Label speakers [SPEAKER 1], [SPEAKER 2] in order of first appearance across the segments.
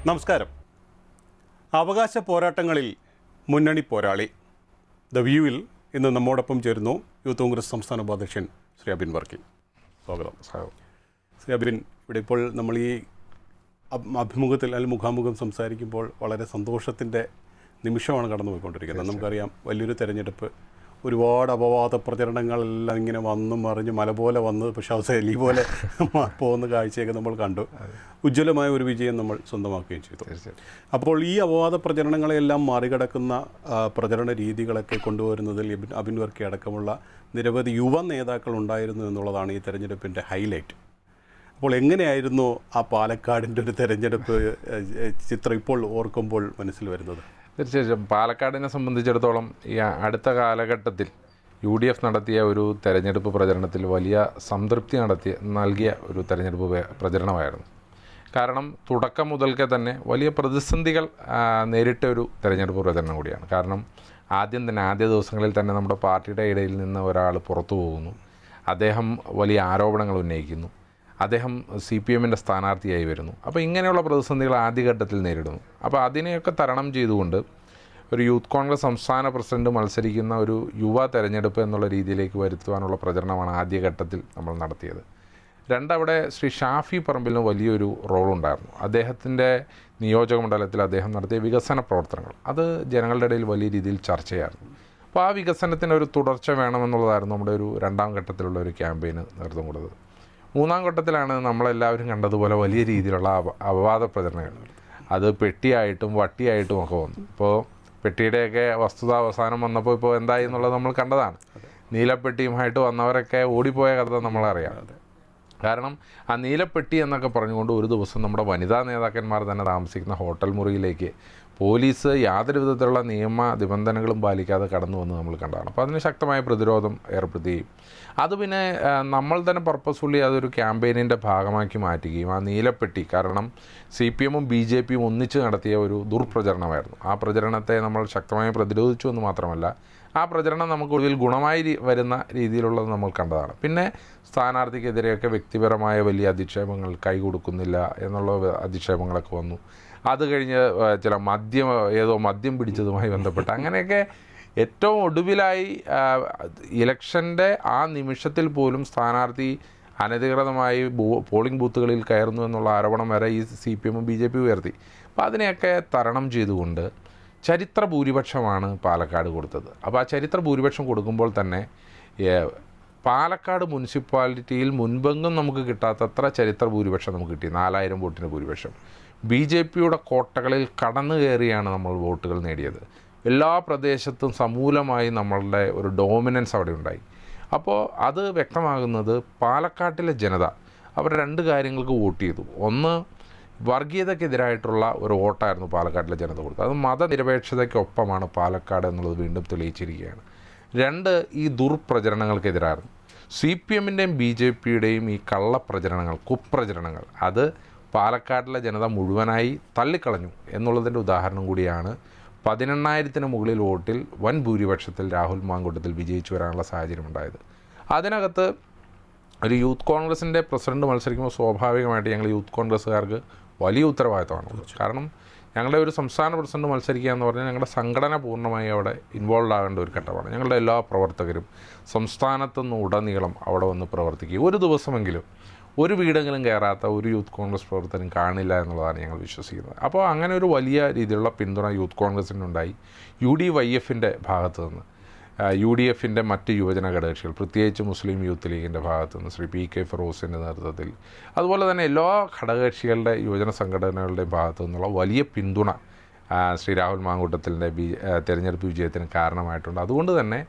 [SPEAKER 1] നമസ്കാരം. അവകാശ പോരാട്ടങ്ങളിൽ മുന്നണി പോരാളി ദ വ്യൂവിൽ ഇന്ന് നമ്മോടൊപ്പം ചേരുന്നു യൂത്ത് കോൺഗ്രസ് സംസ്ഥാന ഉപാധ്യക്ഷൻ ശ്രീ അബിൻ വർക്കി. സ്വാഗതം. ശ്രീ അബിൻ, ഇവിടെ ഇപ്പോൾ നമ്മൾ ഈ അഭിമുഖത്തിൽ അല്ലെങ്കിൽ മുഖാമുഖം സംസാരിക്കുമ്പോൾ വളരെ സന്തോഷത്തിൻ്റെ നിമിഷമാണ് കടന്നു പോയിക്കൊണ്ടിരിക്കുന്നത്. നമുക്കറിയാം, വലിയൊരു തെരഞ്ഞെടുപ്പ്, ഒരുപാട് അപവാദ പ്രചരണങ്ങളെല്ലാം ഇങ്ങനെ വന്നും മറിഞ്ഞ് മല പോലെ വന്ന് പക്ഷേ അവസാനം എലി പോലെ പോകുന്ന കാഴ്ചയൊക്കെ നമ്മൾ കണ്ടു. ഉജ്ജ്വലമായ ഒരു വിജയം നമ്മൾ സ്വന്തമാക്കുകയും ചെയ്തു. അപ്പോൾ ഈ അപവാദ പ്രചരണങ്ങളെല്ലാം മറികടക്കുന്ന പ്രചരണ രീതികളൊക്കെ കൊണ്ടുവരുന്നതിൽ അബിൻ വർക്കി അടക്കമുള്ള നിരവധി യുവ നേതാക്കൾ ഉണ്ടായിരുന്നു എന്നുള്ളതാണ് ഈ തെരഞ്ഞെടുപ്പിൻ്റെ ഹൈലൈറ്റ്. അപ്പോൾ എങ്ങനെയായിരുന്നു ആ പാലക്കാടിൻ്റെ ഒരു തെരഞ്ഞെടുപ്പ് ചിത്രം ഇപ്പോൾ ഓർക്കുമ്പോൾ മനസ്സിൽ വരുന്നത്?
[SPEAKER 2] തീർച്ചയായും പാലക്കാടിനെ സംബന്ധിച്ചിടത്തോളം ഈ അടുത്ത കാലഘട്ടത്തിൽ UDF നടത്തിയ ഒരു തെരഞ്ഞെടുപ്പ് പ്രചരണത്തിൽ വലിയ സംതൃപ്തി നൽകിയ ഒരു തെരഞ്ഞെടുപ്പ് പ്രചരണമായിരുന്നു. കാരണം തുടക്കം മുതൽക്കേ തന്നെ വലിയ പ്രതിസന്ധികൾ നേരിട്ട ഒരു തെരഞ്ഞെടുപ്പ് പ്രചരണം കൂടിയാണ്. കാരണം ആദ്യ ദിവസങ്ങളിൽ തന്നെ നമ്മുടെ പാർട്ടിയുടെ ഇടയിൽ നിന്ന് ഒരാൾ പുറത്തു പോകുന്നു, അദ്ദേഹം വലിയ ആരോപണങ്ങൾ ഉന്നയിക്കുന്നു, അദ്ദേഹം CPMൻ്റെ സ്ഥാനാർത്ഥിയായി വരുന്നു. അപ്പോൾ ഇങ്ങനെയുള്ള പ്രതിസന്ധികൾ ആദ്യഘട്ടത്തിൽ നേരിടുന്നു. അപ്പോൾ അതിനെയൊക്കെ തരണം ചെയ്തുകൊണ്ട് ഒരു യൂത്ത് കോൺഗ്രസ് സംസ്ഥാന പ്രസിഡന്റ് മത്സരിക്കുന്ന ഒരു യുവ തെരഞ്ഞെടുപ്പ് എന്നുള്ള രീതിയിലേക്ക് വരുത്തുവാനുള്ള പ്രചരണമാണ് ആദ്യഘട്ടത്തിൽ നമ്മൾ നടത്തിയത്. അവിടെ ശ്രീ ഷാഫി പറമ്പിലിന് വലിയൊരു റോളുണ്ടായിരുന്നു. അദ്ദേഹത്തിൻ്റെ നിയോജക മണ്ഡലത്തിൽ അദ്ദേഹം നടത്തിയ വികസന പ്രവർത്തനങ്ങൾ അത് ജനങ്ങളുടെ ഇടയിൽ വലിയ രീതിയിൽ ചർച്ചയായിരുന്നു. അപ്പോൾ ആ വികസനത്തിന് ഒരു തുടർച്ച വേണമെന്നുള്ളതായിരുന്നു നമ്മുടെ ഒരു രണ്ടാം ഘട്ടത്തിലുള്ള ഒരു ക്യാമ്പയിന് നേതൃത്വം കൊടുത്തത്. മൂന്നാം ഘട്ടത്തിലാണ് നമ്മളെല്ലാവരും കണ്ടതുപോലെ വലിയ രീതിയിലുള്ള അപവാദ പ്രചരണങ്ങൾ. അത് പെട്ടിയായിട്ടും വട്ടിയായിട്ടും ഒക്കെ വന്നു. ഇപ്പോൾ പെട്ടിയുടെയൊക്കെ വസ്തുത അവസാനം വന്നപ്പോൾ ഇപ്പോൾ എന്തായി എന്നുള്ളത് നമ്മൾ കണ്ടതാണ്. നീലപ്പെട്ടിയുമായിട്ട് വന്നവരൊക്കെ ഓടിപ്പോയ കഥ നമ്മളറിയാം. കാരണം ആ നീലപ്പെട്ടി എന്നൊക്കെ പറഞ്ഞുകൊണ്ട് ഒരു ദിവസം നമ്മുടെ വനിതാ നേതാക്കന്മാർ തന്നെ താമസിക്കുന്ന ഹോട്ടൽ മുറിയിലേക്ക് പോലീസ് യാതൊരു വിധത്തിലുള്ള നിയമ നിബന്ധനകളും പാലിക്കാതെ കടന്നു വന്ന് നമ്മൾ കണ്ടതാണ്. അപ്പോൾ അതിന് ശക്തമായ പ്രതിരോധം ഏർപ്പെടുത്തുകയും അത് പിന്നെ നമ്മൾ തന്നെ പർപ്പസ്ഫുള്ളി അതൊരു ക്യാമ്പയിനിൻ്റെ ഭാഗമാക്കി മാറ്റുകയും ആ നീലപ്പെട്ടി, കാരണം CPMും BJPയും ഒന്നിച്ച് നടത്തിയ ഒരു ദുർപ്രചരണമായിരുന്നു. ആ പ്രചരണത്തെ നമ്മൾ ശക്തമായി പ്രതിരോധിച്ചു എന്ന് മാത്രമല്ല, ആ പ്രചരണം നമുക്ക് ഒടുവിൽ ഗുണമായി വരുന്ന രീതിയിലുള്ളത് നമ്മൾ കണ്ടതാണ്. പിന്നെ സ്ഥാനാർത്ഥിക്കെതിരെയൊക്കെ വ്യക്തിപരമായ വലിയ അധിക്ഷേപങ്ങൾ, കൈ കൊടുക്കുന്നില്ല എന്നുള്ള അധിക്ഷേപങ്ങളൊക്കെ വന്നു. അത് കഴിഞ്ഞ് ചില മദ്യം പിടിച്ചതുമായി ബന്ധപ്പെട്ട് അങ്ങനെയൊക്കെ ഏറ്റവും ഒടുവിലായി ഇലക്ഷൻ്റെ ആ നിമിഷത്തിൽ പോലും സ്ഥാനാർത്ഥി അനധികൃതമായി പോളിംഗ് ബൂത്തുകളിൽ കയറുന്നു എന്നുള്ള ആരോപണം വരെ ഈ CPMും BJPയും ഉയർത്തി. അപ്പോൾ അതിനെയൊക്കെ തരണം ചെയ്തുകൊണ്ട് ചരിത്ര ഭൂരിപക്ഷമാണ് പാലക്കാട് കൊടുത്തത്. അപ്പോൾ ആ ചരിത്ര ഭൂരിപക്ഷം കൊടുക്കുമ്പോൾ തന്നെ പാലക്കാട് മുനിസിപ്പാലിറ്റിയിൽ മുൻപെങ്കും നമുക്ക് കിട്ടാത്തത്ര ചരിത്ര ഭൂരിപക്ഷം നമുക്ക് കിട്ടി. 4000 വോട്ടിന് ഭൂരിപക്ഷം. BJPയുടെ കോട്ടകളിൽ കടന്നു കയറിയാണ് നമ്മൾ വോട്ടുകൾ നേടിയത്. എല്ലാ പ്രദേശത്തും സമൂലമായി നമ്മളുടെ ഒരു ഡോമിനൻസ് അവിടെ ഉണ്ടായി. അപ്പോൾ അത് വ്യക്തമാകുന്നത് പാലക്കാട്ടിലെ ജനത അവർ രണ്ട് കാര്യങ്ങൾക്ക് വോട്ട് ചെയ്തു. ഒന്ന്, വർഗീയതയ്ക്കെതിരായിട്ടുള്ള ഒരു വോട്ടായിരുന്നു പാലക്കാട്ടിലെ ജനത കൊടുത്തത്. അത് മതനിരപേക്ഷതയ്ക്കൊപ്പമാണ് പാലക്കാട് എന്നുള്ളത് വീണ്ടും തെളിയിച്ചിരിക്കുകയാണ്. രണ്ട്, ഈ ദുർപ്രചരണങ്ങൾക്കെതിരായിരുന്നു. CPMൻ്റെയും BJPയുടെയും ഈ കള്ളപ്രചരണങ്ങൾ, കുപ്രചരണങ്ങൾ, അത് പാലക്കാട്ടിലെ ജനത മുഴുവനായി തള്ളിക്കളഞ്ഞു എന്നുള്ളതിൻ്റെ ഉദാഹരണം കൂടിയാണ് 18,000-ന് മുകളിൽ വോട്ടിൽ വൻ ഭൂരിപക്ഷത്തിൽ രാഹുൽ മാങ്കൂട്ടത്തിൽ വിജയിച്ചു വരാനുള്ള സാഹചര്യം ഉണ്ടായത്. അതിനകത്ത് ഒരു യൂത്ത് കോൺഗ്രസിൻ്റെ പ്രസിഡന്റ് മത്സരിക്കുമ്പോൾ സ്വാഭാവികമായിട്ട് ഞങ്ങൾ യൂത്ത് കോൺഗ്രസ്സുകാർക്ക് വലിയ ഉത്തരവാദിത്തമാണ്. കാരണം ഞങ്ങളുടെ ഒരു സംസ്ഥാന പ്രസിഡന്റ് മത്സരിക്കുക എന്ന് പറഞ്ഞാൽ ഞങ്ങളുടെ സംഘടന പൂർണ്ണമായി അവിടെ ഇൻവോൾവ് ആകേണ്ട ഒരു ഘട്ടമാണ്. ഞങ്ങളുടെ എല്ലാ പ്രവർത്തകരും സംസ്ഥാനത്തുനിന്ന് ഉടനീളം അവിടെ വന്ന് പ്രവർത്തിക്കുക. ഒരു ദിവസമെങ്കിലും ഒരു വീടെങ്കിലും കയറാത്ത ഒരു യൂത്ത് കോൺഗ്രസ് പ്രവർത്തനം കാണില്ല എന്നുള്ളതാണ് ഞങ്ങൾ വിശ്വസിക്കുന്നത്. അപ്പോൾ അങ്ങനെ ഒരു വലിയ രീതിയിലുള്ള പിന്തുണ യൂത്ത് കോൺഗ്രസിനുണ്ടായി. UDYFൻ്റെ ഭാഗത്തു നിന്ന്, UDFൻ്റെ മറ്റ് യുവജന ഘടകകക്ഷികൾ, പ്രത്യേകിച്ച് മുസ്ലിം യൂത്ത് ലീഗിൻ്റെ ഭാഗത്തു നിന്ന് ശ്രീ PK ഫിറോസിൻ്റെ നേതൃത്വത്തിൽ, അതുപോലെ തന്നെ എല്ലാ ഘടകകക്ഷികളുടെ യുവജന സംഘടനകളുടെയും ഭാഗത്തു നിന്നുള്ള വലിയ പിന്തുണ ശ്രീ രാഹുൽ മാങ്കൂട്ടത്തിൻ്റെ തെരഞ്ഞെടുപ്പ് വിജയത്തിന് കാരണമായിട്ടുണ്ട്. അതുകൊണ്ട് തന്നെ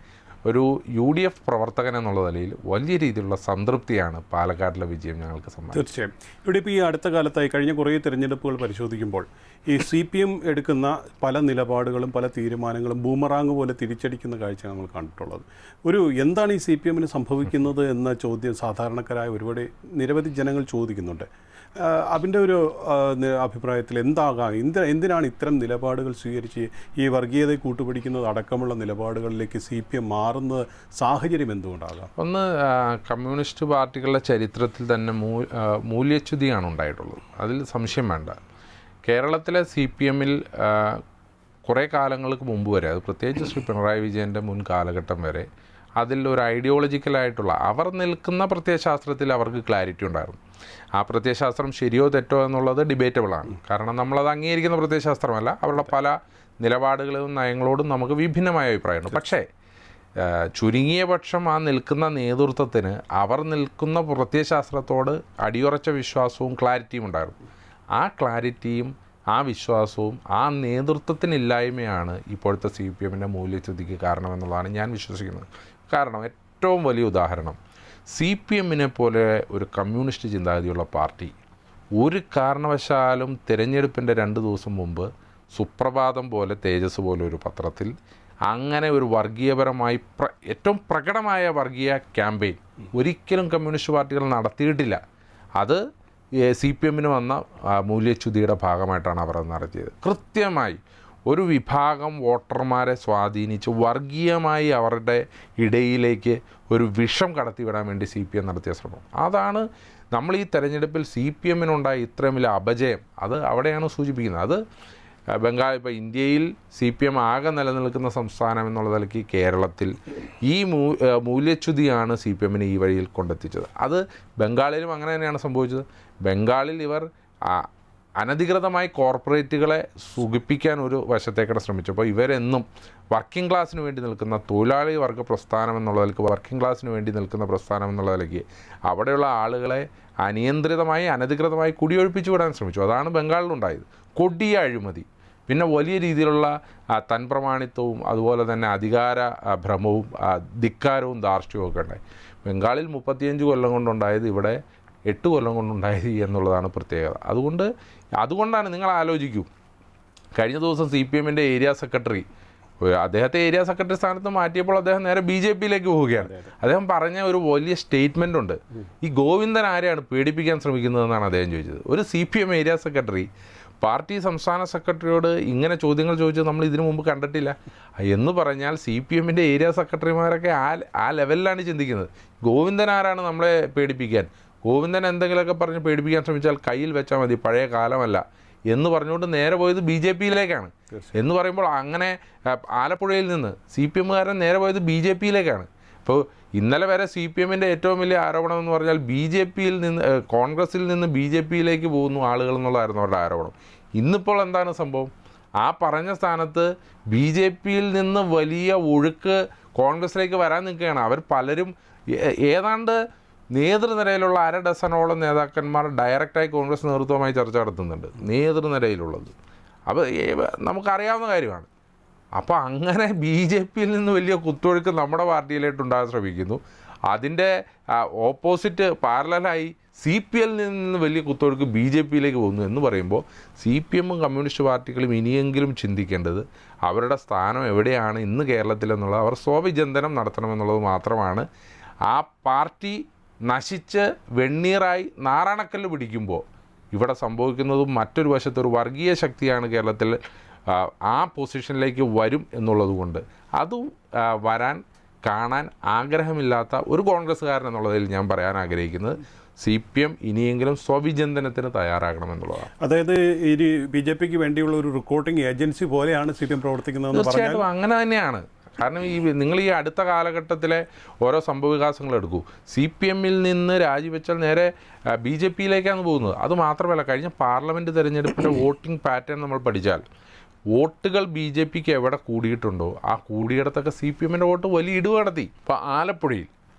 [SPEAKER 2] ഒരു UDF പ്രവർത്തകൻ എന്നുള്ള നിലയിൽ വലിയ രീതിയിലുള്ള സംതൃപ്തിയാണ് പാലക്കാട്ടിലെ വിജയം ഞങ്ങൾക്ക് സമ്മാനിച്ചത്.
[SPEAKER 1] തീർച്ചയായും. ഇവിടെ ഇപ്പോൾ ഈ അടുത്ത കാലത്തായി കഴിഞ്ഞ കുറേ തിരഞ്ഞെടുപ്പുകൾ പരിശോധിക്കുമ്പോൾ ഈ CPM എടുക്കുന്ന പല നിലപാടുകളും പല തീരുമാനങ്ങളും ബൂമറാങ് പോലെ തിരിച്ചടിക്കുന്ന കാഴ്ച നമ്മൾ കണ്ടിട്ടുള്ളത്. എന്താണ് ഈ CPMന് സംഭവിക്കുന്നത് എന്ന ചോദ്യം സാധാരണക്കാരായ നിരവധി ജനങ്ങൾ ചോദിക്കുന്നുണ്ട്. അതിൻ്റെ ഒരു അഭിപ്രായത്തിൽ എന്തിനാണ് ഇത്തരം നിലപാടുകൾ സ്വീകരിച്ച് ഈ വർഗീയതയെ കൂട്ടുപിടിക്കുന്നത് അടക്കമുള്ള നിലപാടുകളിലേക്ക് CPM മാറുന്ന സാഹചര്യം എന്തുകൊണ്ടാകാം?
[SPEAKER 2] ഒന്ന്, കമ്മ്യൂണിസ്റ്റ് പാർട്ടികളുടെ ചരിത്രത്തിൽ തന്നെ മൂല്യച്യുതിയാണ് ഉണ്ടായിട്ടുള്ളത്. അതിൽ സംശയം വേണ്ട. കേരളത്തിലെ CPM-ൽ കുറേ കാലങ്ങൾക്ക് മുമ്പ് വരെ, അത് പ്രത്യേകിച്ച് ശ്രീ പിണറായി വിജയൻ്റെ മുൻ കാലഘട്ടം വരെ, അതിൽ ഒരു ഐഡിയോളജിക്കലായിട്ടുള്ള അവർ നിൽക്കുന്ന പ്രത്യയശാസ്ത്രത്തിൽ അവർക്ക് ക്ലാരിറ്റി ഉണ്ടായിരുന്നു. ആ പ്രത്യയശാസ്ത്രം ശരിയോ തെറ്റോ എന്നുള്ളത് ഡിബേറ്റബിളാണ്. കാരണം നമ്മളത് അംഗീകരിക്കുന്ന പ്രത്യയശാസ്ത്രമല്ല. അവരുടെ പല നിലപാടുകളും നയങ്ങളോടും നമുക്ക് വിഭിന്നമായ അഭിപ്രായമുണ്ട്. പക്ഷേ ചുരുങ്ങിയ പക്ഷം ആ നിൽക്കുന്ന നേതൃത്വത്തിന് അവർ നിൽക്കുന്ന പ്രത്യയശാസ്ത്രത്തോട് അടിയുറച്ച വിശ്വാസവും ക്ലാരിറ്റിയും ഉണ്ടായിരുന്നു. ആ ക്ലാരിറ്റിയും ആ വിശ്വാസവും ആ നേതൃത്വത്തിനില്ലായ്മയാണ് ഇപ്പോഴത്തെ CPM-ൻ്റെ മൂല്യച്യുതിക്ക് കാരണമെന്നുള്ളതാണ് ഞാൻ വിശ്വസിക്കുന്നത്. കാരണം ഏറ്റവും വലിയ ഉദാഹരണം, CPM-നെ പോലെ ഒരു കമ്മ്യൂണിസ്റ്റ് ചിന്താഗതിയുള്ള പാർട്ടി ഒരു കാരണവശാലും തിരഞ്ഞെടുപ്പിൻ്റെ 2 ദിവസം മുമ്പ് സുപ്രഭാതം പോലെ, തേജസ് പോലെ ഒരു പത്രത്തിൽ അങ്ങനെ ഒരു വർഗീയപരമായി ഏറ്റവും പ്രകടമായ വർഗീയ ക്യാമ്പയിൻ ഒരിക്കലും കമ്മ്യൂണിസ്റ്റ് പാർട്ടികൾ നടത്തിയിട്ടില്ല. അത് CPM-ന് വന്ന മൂല്യച്യുതിയുടെ ഭാഗമായിട്ടാണ് അവർ നടത്തിയത്. കൃത്യമായി ഒരു വിഭാഗം വോട്ടർമാരെ സ്വാധീനിച്ച് വർഗീയമായി അവരുടെ ഇടയിലേക്ക് ഒരു വിഷം കടത്തിവിടാൻ വേണ്ടി CPM നടത്തിയ ശ്രമം. അതാണ് നമ്മൾ ഈ തെരഞ്ഞെടുപ്പിൽ CPM-നുണ്ടായ ഇത്രയും വലിയ അപജയം, അത് അവിടെയാണ് സൂചിപ്പിക്കുന്നത്. അത് ബംഗാൾ, ഇപ്പോൾ ഇന്ത്യയിൽ CPM ആകെ നിലനിൽക്കുന്ന സംസ്ഥാനം എന്നുള്ള നിലയ്ക്ക് കേരളത്തിൽ ഈ മൂല്യച്യുതിയാണ് CPM-നെ ഈ വഴിയിൽ കൊണ്ടെത്തിച്ചത്. അത് ബംഗാളിലും അങ്ങനെ തന്നെയാണ് സംഭവിച്ചത്. ബംഗാളിൽ ഇവർ അനധികൃതമായി കോർപ്പറേറ്റുകളെ സുഖിപ്പിക്കാൻ ഒരു വശത്തേക്കിടെ ശ്രമിച്ചപ്പോൾ ഇവരെന്നും വർക്കിംഗ് ക്ലാസ്സിന് വേണ്ടി നിൽക്കുന്ന തൊഴിലാളി വർഗ്ഗ പ്രസ്ഥാനം എന്നുള്ള നിലയ്ക്ക്, വർക്കിംഗ് ക്ലാസ്സിന് വേണ്ടി നിൽക്കുന്ന പ്രസ്ഥാനം എന്നുള്ള നിലയ്ക്ക് അവിടെയുള്ള ആളുകളെ അനിയന്ത്രിതമായി അനധികൃതമായി കുടിയൊഴിപ്പിച്ചു വിടാൻ ശ്രമിച്ചു. അതാണ് ബംഗാളിലുണ്ടായത്. കൊടിയ അഴിമതി, പിന്നെ വലിയ രീതിയിലുള്ള തൻപ്രമാണിത്വവും അതുപോലെ തന്നെ അധികാര ഭ്രമവും ധിക്കാരവും ധാർഷ്ട്യവും ഒക്കെ ഉണ്ടായി. ബംഗാളിൽ 35 കൊല്ലം കൊണ്ടുണ്ടായത് ഇവിടെ 8 കൊല്ലം കൊണ്ടുണ്ടായത് എന്നുള്ളതാണ് പ്രത്യേകത. അതുകൊണ്ടാണ് നിങ്ങൾ ആലോചിക്കൂ, കഴിഞ്ഞ ദിവസം CPM-ൻ്റെ ഏരിയ സെക്രട്ടറി, അദ്ദേഹത്തെ ഏരിയ സെക്രട്ടറി സ്ഥാനത്ത് മാറ്റിയപ്പോൾ അദ്ദേഹം നേരെ BJP-യിലേക്ക് പോവുകയാണ്. അദ്ദേഹം പറഞ്ഞ ഒരു വലിയ സ്റ്റേറ്റ്മെൻ്റ് ഉണ്ട്. ഈ ഗോവിന്ദൻ ആരെയാണ് പേടിപ്പിക്കാൻ ശ്രമിക്കുന്നതെന്നാണ് അദ്ദേഹം ചോദിച്ചത്. ഒരു CPM ഏരിയ സെക്രട്ടറി പാർട്ടി സംസ്ഥാന സെക്രട്ടറിയോട് ഇങ്ങനെ ചോദ്യങ്ങൾ ചോദിച്ചത് നമ്മൾ ഇതിനു മുമ്പ് കണ്ടിട്ടില്ല എന്ന് പറഞ്ഞാൽ CPM-ൻ്റെ ഏരിയ സെക്രട്ടറിമാരൊക്കെ ആ ലെവലിലാണ് ചിന്തിക്കുന്നത്. ഗോവിന്ദൻ ആരാണ് നമ്മളെ പേടിപ്പിക്കാൻ? ഗോവിന്ദൻ എന്തെങ്കിലുമൊക്കെ പറഞ്ഞ് പേടിപ്പിക്കാൻ ശ്രമിച്ചാൽ കയ്യിൽ വെച്ചാൽ മതി, പഴയ കാലമല്ല എന്ന് പറഞ്ഞുകൊണ്ട് നേരെ പോയത് BJP-യിലേക്കാണ്. എന്ന് പറയുമ്പോൾ അങ്ങനെ ആലപ്പുഴയിൽ നിന്ന് CPM-കാരൻ നേരെ പോയത് BJP-യിലേക്കാണ്. ഇപ്പോൾ ഇന്നലെ വരെ CPM-ൻ്റെ ഏറ്റവും വലിയ ആരോപണം എന്ന് പറഞ്ഞാൽ BJP-യിൽ നിന്ന്, കോൺഗ്രസിൽ നിന്ന് BJP-യിലേക്ക് പോകുന്നു ആളുകൾ എന്നുള്ളതായിരുന്നു അവരുടെ ആരോപണം. ഇന്നിപ്പോൾ എന്താണ് സംഭവം? ആ പറഞ്ഞ സ്ഥാനത്ത് BJP-യിൽ നിന്ന് വലിയ ഒഴുക്ക് കോൺഗ്രസിലേക്ക് വരാൻ നിൽക്കുകയാണ്. അവർ പലരും ഏതാണ്ട് നേതൃനിരയിലുള്ള 1/2 ഡസനോളം നേതാക്കന്മാർ ഡയറക്റ്റായി കോൺഗ്രസ് നേതൃത്വവുമായി ചർച്ച നടത്തുന്നുണ്ട്, നേതൃനിരയിലുള്ളത്. അപ്പോൾ നമുക്കറിയാവുന്ന കാര്യമാണ്. അപ്പോൾ അങ്ങനെ BJP-യിൽ നിന്ന് വലിയ കുത്തൊഴുക്ക് നമ്മുടെ പാർട്ടിയിലേക്കുണ്ടാകാൻ ശ്രമിക്കുന്നു. അതിൻ്റെ ഓപ്പോസിറ്റ് പാരലായി CPL നിന്ന് വലിയ കുത്തൊഴുക്ക് BJP-യിലേക്ക് പോകുന്നു എന്ന് പറയുമ്പോൾ CPM-ഉം കമ്മ്യൂണിസ്റ്റ് പാർട്ടികളും ഇനിയെങ്കിലും ചിന്തിക്കേണ്ടത് അവരുടെ സ്ഥാനം എവിടെയാണ് ഇന്ന് കേരളത്തിലെന്നുള്ളത് അവർ സ്വവിചിന്തനം നടത്തണമെന്നുള്ളത് മാത്രമാണ്. ആ പാർട്ടി നശിച്ച് വെണ്ണീറായി നാറാണക്കല്ല് പിടിക്കുമ്പോൾ ഇവിടെ സംഭവിക്കുന്നതും മറ്റൊരു വശത്തൊരു വർഗീയ ശക്തിയാണ് കേരളത്തിൽ ആ പൊസിഷനിലേക്ക് വരും എന്നുള്ളത് കൊണ്ട് അതും വരാൻ കാണാൻ ആഗ്രഹമില്ലാത്ത ഒരു കോൺഗ്രസ്സുകാരൻ എന്നുള്ളതിൽ ഞാൻ പറയാൻ ആഗ്രഹിക്കുന്നത് CPM ഇനിയെങ്കിലും സ്വവിചിന്തനത്തിന് തയ്യാറാകണമെന്നുള്ളതാണ്.
[SPEAKER 1] അതായത് ഈ BJP-ക്ക് വേണ്ടിയുള്ള ഒരു റിക്രൂട്ടിംഗ് ഏജൻസി പോലെയാണ് CPM പ്രവർത്തിക്കുന്നതെന്ന് പറഞ്ഞാൽ
[SPEAKER 2] തീർച്ചയായിട്ടും അങ്ങനെ തന്നെയാണ്. കാരണം നിങ്ങൾ ഈ അടുത്ത കാലഘട്ടത്തിലെ ഓരോ സംഭവവികാസങ്ങൾ എടുക്കൂ. CPM-ൽ നിന്ന് രാജിവെച്ചാൽ നേരെ BJP-യിലേക്കാണ് പോകുന്നത്. അതുമാത്രമല്ല, കഴിഞ്ഞ പാർലമെൻറ്റ് തിരഞ്ഞെടുപ്പിൻ്റെ വോട്ടിംഗ് പാറ്റേൺ നമ്മൾ പഠിച്ചാൽ വോട്ടുകൾ BJP-ക്ക് എവിടെ കൂടിയിട്ടുണ്ടോ ആ കൂടിയിടത്തൊക്കെ CPM-ൻ്റെ വോട്ട് വലിയ ഇടിവ് നടത്തി. ഇപ്പോൾ ആലപ്പുഴയിൽ,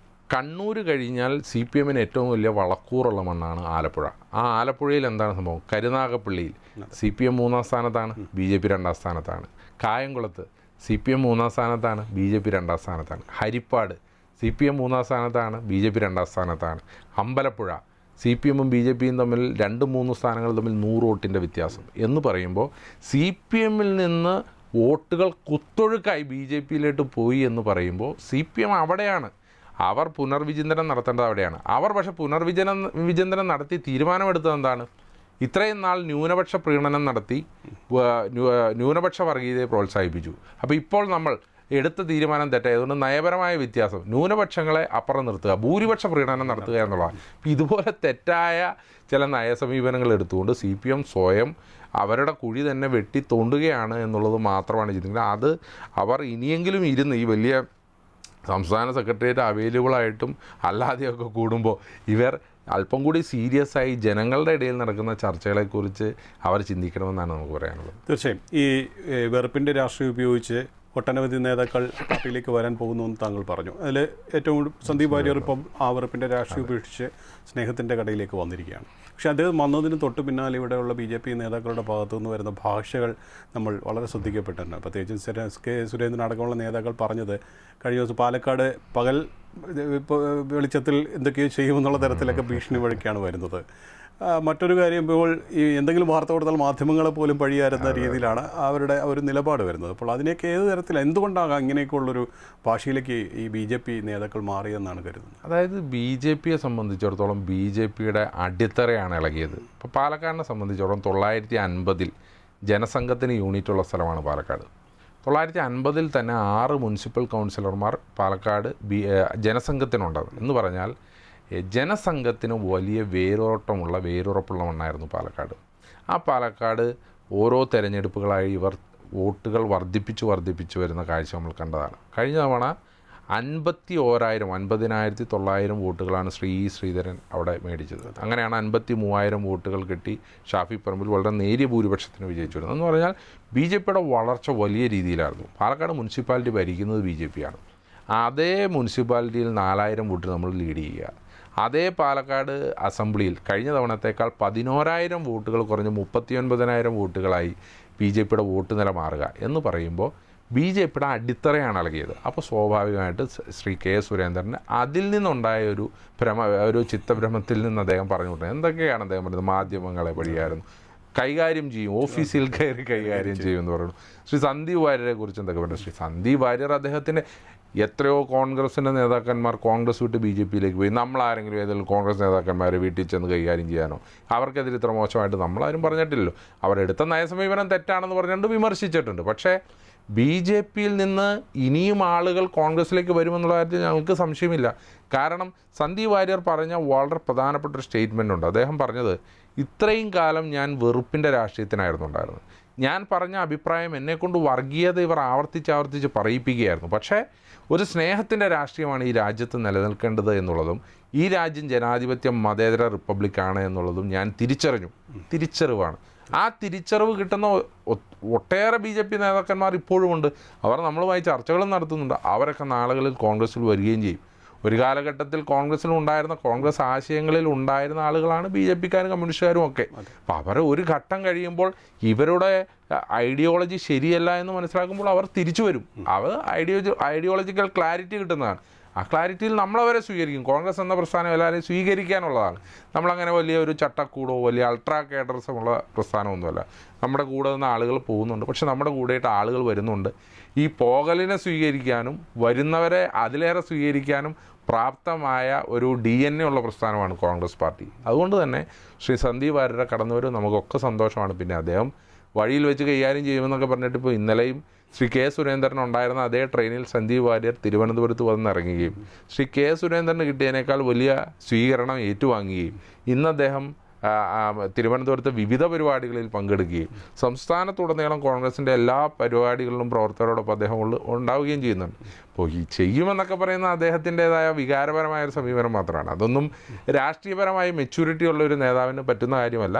[SPEAKER 2] കണ്ണൂർ കഴിഞ്ഞാൽ CPM-ന് ഏറ്റവും വലിയ വളക്കൂറുള്ള മണ്ണാണ് ആലപ്പുഴ. ആ ആലപ്പുഴയിൽ എന്താണ് സംഭവം? കരുനാഗപ്പള്ളിയിൽ CPM 3-ാം സ്ഥാനത്താണ്, BJP 2-ാം സ്ഥാനത്താണ്. കായംകുളത്ത് CPM 3-ാം സ്ഥാനത്താണ്, BJP 2-ാം സ്ഥാനത്താണ്. ഹരിപ്പാട് CPM 3-ാം സ്ഥാനത്താണ്, BJP 2-ാം സ്ഥാനത്താണ്. അമ്പലപ്പുഴ CPM-ഉം BJP-യും തമ്മിൽ 2-3 സ്ഥാനങ്ങൾ തമ്മിൽ 100 വോട്ടിൻ്റെ വ്യത്യാസം എന്ന് പറയുമ്പോൾ CPM-ൽ നിന്ന് വോട്ടുകൾ കുത്തൊഴുക്കായി BJP-യിലോട്ട് പോയി എന്ന് പറയുമ്പോൾ CPM അവിടെയാണ്. അവർ പുനർവിചിന്തനം നടത്തേണ്ടത് അവിടെയാണ്. അവർ പക്ഷേ പുനർവിചിന്തനം നടത്തി തീരുമാനമെടുത്തത് എന്താണ്? ഇത്രയും നാൾ ന്യൂനപക്ഷ പ്രീണനം നടത്തി ന്യൂനപക്ഷ വർഗീയതയെ പ്രോത്സാഹിപ്പിച്ചു. അപ്പോൾ ഇപ്പോൾ നമ്മൾ എടുത്ത തീരുമാനം തെറ്റായി. അതുകൊണ്ട് നയപരമായ വ്യത്യാസം, ന്യൂനപക്ഷങ്ങളെ അപ്പുറം നിർത്തുക, ഭൂരിപക്ഷ പ്രീണനം നടത്തുക എന്നുള്ളതാണ്. ഇതുപോലെ തെറ്റായ ചില നയസമീപനങ്ങൾ എടുത്തുകൊണ്ട് CPM സ്വയം അവരുടെ കുഴി തന്നെ വെട്ടി തോണ്ടുകയാണ് എന്നുള്ളത് മാത്രമാണ് ചിന്തിക്കുന്നത്. അത് അവർ ഇനിയെങ്കിലും ഇരുന്ന് ഈ വലിയ സംസ്ഥാന സെക്രട്ടേറിയറ്റ് അവൈലബിളായിട്ടും അല്ലാതെയൊക്കെ കൂടുമ്പോൾ ഇവർ അല്പം കൂടി സീരിയസ് ആയി ജനങ്ങളുടെ ഇടയിൽ നടക്കുന്ന ചർച്ചകളെക്കുറിച്ച് അവർ ചിന്തിക്കണമെന്നാണ് നമുക്ക് പറയാനുള്ളത്.
[SPEAKER 1] തീർച്ചയായും ഈ വെറുപ്പിൻ്റെ രാഷ്ട്രീയം ഉപയോഗിച്ച് ഒട്ടനവധി നേതാക്കൾ പാർട്ടിയിലേക്ക് വരാൻ പോകുന്നു എന്ന് താങ്കൾ പറഞ്ഞു. അതിൽ ഏറ്റവും സന്ദീപ് വാര്യർ ഇപ്പം ആ വെറുപ്പിൻ്റെ രാഷ്ട്രീയം ഉപേക്ഷിച്ച് സ്നേഹത്തിൻ്റെ കടയിലേക്ക് വന്നിരിക്കുകയാണ്. പക്ഷേ അദ്ദേഹം വന്നതിന് തൊട്ട് പിന്നാലെ ഇവിടെയുള്ള BJP നേതാക്കളുടെ ഭാഗത്തു നിന്ന് വരുന്ന ഭാഷകൾ നമ്മൾ വളരെ ശ്രദ്ധിക്കപ്പെട്ടിട്ടുണ്ട്. പ്രത്യേകിച്ച് കെ സുരേന്ദ്രൻ അടക്കമുള്ള നേതാക്കൾ പറഞ്ഞത് കഴിഞ്ഞ ദിവസം പാലക്കാട് പകൽ വെളിച്ചത്തിൽ എന്തൊക്കെയോ ചെയ്യുമെന്നുള്ള തരത്തിലൊക്കെ ഭീഷണി വഴിക്കാണ് വരുന്നത്. മറ്റൊരു കാര്യം, ഇപ്പോൾ ഈ എന്തെങ്കിലും വാർത്ത കൊടുത്താൽ മാധ്യമങ്ങളെ പോലും പഴിയാരുന്ന രീതിയിലാണ് അവരുടെ ഒരു നിലപാട് വരുന്നത്. അപ്പോൾ അതിനെയൊക്കെ ഏത് തരത്തിൽ എന്തുകൊണ്ടാകാം ഇങ്ങനെയൊക്കെയുള്ളൊരു ഭാഷയിലേക്ക് ഈ BJP നേതാക്കൾ മാറിയെന്നാണ് കരുതുന്നത്?
[SPEAKER 2] അതായത് BJPയെ സംബന്ധിച്ചിടത്തോളം BJPയുടെ അടിത്തറയാണ് ഇളകിയത്. ഇപ്പോൾ പാലക്കാടിനെ സംബന്ധിച്ചിടത്തോളം 950 ജനസംഘത്തിന് യൂണിറ്റുള്ള സ്ഥലമാണ് പാലക്കാട്. 950 തന്നെ 6 മുനിസിപ്പൽ കൗൺസിലർമാർ പാലക്കാട് ജനസംഘത്തിനുണ്ട്. എന്ന് പറഞ്ഞാൽ ജനസംഘത്തിന് വലിയ വേരുറപ്പുള്ള മണ്ണായിരുന്നു പാലക്കാട്. ആ പാലക്കാട് ഓരോ തെരഞ്ഞെടുപ്പുകളായി ഇവർ വോട്ടുകൾ വർദ്ധിപ്പിച്ചു വരുന്ന കാഴ്ച നമ്മൾ കണ്ടതാണ്. കഴിഞ്ഞ തവണ 50,900 വോട്ടുകളാണ് ശ്രീധരൻ അവിടെ മേടിച്ചത്. അങ്ങനെയാണ് 53,000 വോട്ടുകൾ കിട്ടി ഷാഫി പറമ്പിൽ വളരെ നേരിയ ഭൂരിപക്ഷത്തിന് വിജയിച്ചു വരുന്നത്. എന്ന് പറഞ്ഞാൽ BJPയുടെ വളർച്ച വലിയ രീതിയിലായിരുന്നു. പാലക്കാട് മുനിസിപ്പാലിറ്റി ഭരിക്കുന്നത് BJPയാണ്. അതേ മുനിസിപ്പാലിറ്റിയിൽ 4,000 വോട്ട് നമ്മൾ ലീഡ് ചെയ്യുക. അതേ പാലക്കാട് അസംബ്ലിയിൽ കഴിഞ്ഞ തവണത്തേക്കാൾ 11,000 വോട്ടുകൾ കുറഞ്ഞ് 39,000 വോട്ടുകളായി BJPയുടെ വോട്ട് നില മാറുക എന്ന് പറയുമ്പോൾ BJPയുടെ അടിത്തറയാണ് ഇളകിയത്. അപ്പോൾ സ്വാഭാവികമായിട്ട് ശ്രീ കെ സുരേന്ദ്രന് അതിൽ നിന്നുണ്ടായ ഒരു ചിത്തഭ്രമത്തിൽ നിന്ന് അദ്ദേഹം പറഞ്ഞു വിട്ടത് എന്തൊക്കെയാണ് അദ്ദേഹം പറഞ്ഞത്? മാധ്യമങ്ങളെ വഴിയായിരുന്നു കൈകാര്യം ചെയ്യും, ഓഫീസിൽ കയറി കൈകാര്യം ചെയ്യും എന്ന് പറയുന്നു. ശ്രീ സന്ദീപ് വാര്യരെ കുറിച്ച് എന്തൊക്കെ പറഞ്ഞു? ശ്രീ സന്ദീപ് വാര്യർ അദ്ദേഹത്തിൻ്റെ എത്രയോ കോൺഗ്രസിൻ്റെ നേതാക്കന്മാർ കോൺഗ്രസ് വിട്ട് BJPയിലേക്ക് പോയി. നമ്മളാരെങ്കിലും ഏതെങ്കിലും കോൺഗ്രസ് നേതാക്കന്മാരെ വീട്ടിൽ ചെന്ന് കൈകാര്യം ചെയ്യാനോ അവർക്കെതിരെ ഇത്ര മോശമായിട്ട് നമ്മളാരും പറഞ്ഞിട്ടില്ലല്ലോ. അവരെടുത്ത നയസമീപനം തെറ്റാണെന്ന് പറഞ്ഞുകൊണ്ട് വിമർശിച്ചിട്ടുണ്ട്. പക്ഷേ BJPയിൽ നിന്ന് ഇനിയും ആളുകൾ കോൺഗ്രസിലേക്ക് വരുമെന്നുള്ള കാര്യത്തിൽ ഞങ്ങൾക്ക് സംശയമില്ല. കാരണം സന്ദീപ് വാര്യർ പറഞ്ഞ വളരെ പ്രധാനപ്പെട്ട ഒരു സ്റ്റേറ്റ്മെൻ്റ് ഉണ്ട്. അദ്ദേഹം പറഞ്ഞത്, ഇത്രയും കാലം ഞാൻ വെറുപ്പിൻ്റെ രാഷ്ട്രീയത്തിനായിരുന്നു ഉണ്ടായിരുന്നത്. ഞാൻ പറഞ്ഞ അഭിപ്രായം എന്നെക്കൊണ്ട് വർഗീയത ഇവർ ആവർത്തിച്ച് പറയിപ്പിക്കുകയായിരുന്നു. പക്ഷേ ഒരു സ്നേഹത്തിൻ്റെ രാഷ്ട്രീയമാണ് ഈ രാജ്യത്ത് നിലനിൽക്കേണ്ടത് എന്നുള്ളതും ഈ രാജ്യം ജനാധിപത്യം മതേതര റിപ്പബ്ലിക്കാണ് എന്നുള്ളതും ഞാൻ തിരിച്ചറിവാണ്. ആ തിരിച്ചറിവ് കിട്ടുന്ന ഒട്ടേറെ BJP നേതാക്കന്മാർ ഇപ്പോഴുമുണ്ട്. അവർ നമ്മളുമായി ചർച്ചകളും നടത്തുന്നുണ്ട്. അവരൊക്കെ നാളുകളിൽ കോൺഗ്രസ്സിൽ വരികയും ചെയ്യും. ഒരു കാലഘട്ടത്തിൽ കോൺഗ്രസ്സിലുണ്ടായിരുന്ന കോൺഗ്രസ് ആശയങ്ങളിൽ ഉണ്ടായിരുന്ന ആളുകളാണ് BJPക്കാരും കമ്മ്യൂണിസ്റ്റുകാരും ഒക്കെ. അപ്പോൾ അവർ ഒരു ഘട്ടം കഴിയുമ്പോൾ ഇവരുടെ ഐഡിയോളജി ശരിയല്ല എന്ന് മനസ്സിലാക്കുമ്പോൾ അവർ തിരിച്ചു വരും. അവർ ഐഡിയോളജിക്കൽ ക്ലാരിറ്റി കിട്ടുന്നതാണ്. ആ ക്ലാരിറ്റിയിൽ നമ്മളവരെ സ്വീകരിക്കും. കോൺഗ്രസ് എന്ന പ്രസ്ഥാനം എല്ലാവരെയും സ്വീകരിക്കാനുള്ളതാണ്. നമ്മളങ്ങനെ വലിയ ഒരു ചട്ടക്കൂടോ വലിയ അൾട്രാ കേഡറിസമുള്ള പ്രസ്ഥാനമൊന്നുമല്ല. നമ്മുടെ കൂടെ നിന്ന് ആളുകൾ പോകുന്നുണ്ട്. പക്ഷെ നമ്മുടെ കൂടെയായിട്ട് ആളുകൾ വരുന്നുണ്ട്. ഈ പോകലിനെ സ്വീകരിക്കാനും വരുന്നവരെ അതിലേറെ സ്വീകരിക്കാനും പ്രാപ്തമായ ഒരു DNA ഉള്ള പ്രസ്ഥാനമാണ് കോൺഗ്രസ് പാർട്ടി. അതുകൊണ്ട് തന്നെ ശ്രീ സന്ദീപ് വാര്യരെ കടന്നുവരും നമുക്കൊക്കെ സന്തോഷമാണ്. പിന്നെ അദ്ദേഹം വഴിയിൽ വെച്ച് കൈകാര്യം ചെയ്യുമെന്നൊക്കെ പറഞ്ഞിട്ട് ഇപ്പോൾ ഇന്നലെയും ശ്രീ കെ സുരേന്ദ്രൻ ഉണ്ടായിരുന്ന അതേ ട്രെയിനിൽ സന്ദീപ് വാര്യർ തിരുവനന്തപുരത്ത് വന്നിറങ്ങുകയും ശ്രീ കെ സുരേന്ദ്രന് കിട്ടിയതിനേക്കാൾ വലിയ സ്വീകരണം ഏറ്റുവാങ്ങുകയും ഇന്ന് അദ്ദേഹം തിരുവനന്തപുരത്ത് വിവിധ പരിപാടികളിൽ പങ്കെടുക്കുകയും സംസ്ഥാനത്തുടനീളം കോൺഗ്രസിൻ്റെ എല്ലാ പരിപാടികളിലും പ്രവർത്തകരോടൊപ്പം അദ്ദേഹം ഉണ്ടാവുകയും ചെയ്യുന്നുണ്ട്. അപ്പോൾ ഈ ചെയ്യുമെന്നൊക്കെ പറയുന്ന അദ്ദേഹത്തിൻ്റെതായ വികാരപരമായ ഒരു സമീപനം മാത്രമാണ്. അതൊന്നും രാഷ്ട്രീയപരമായി മെച്യൂരിറ്റി ഉള്ള ഒരു നേതാവിന് പറ്റുന്ന കാര്യമല്ല.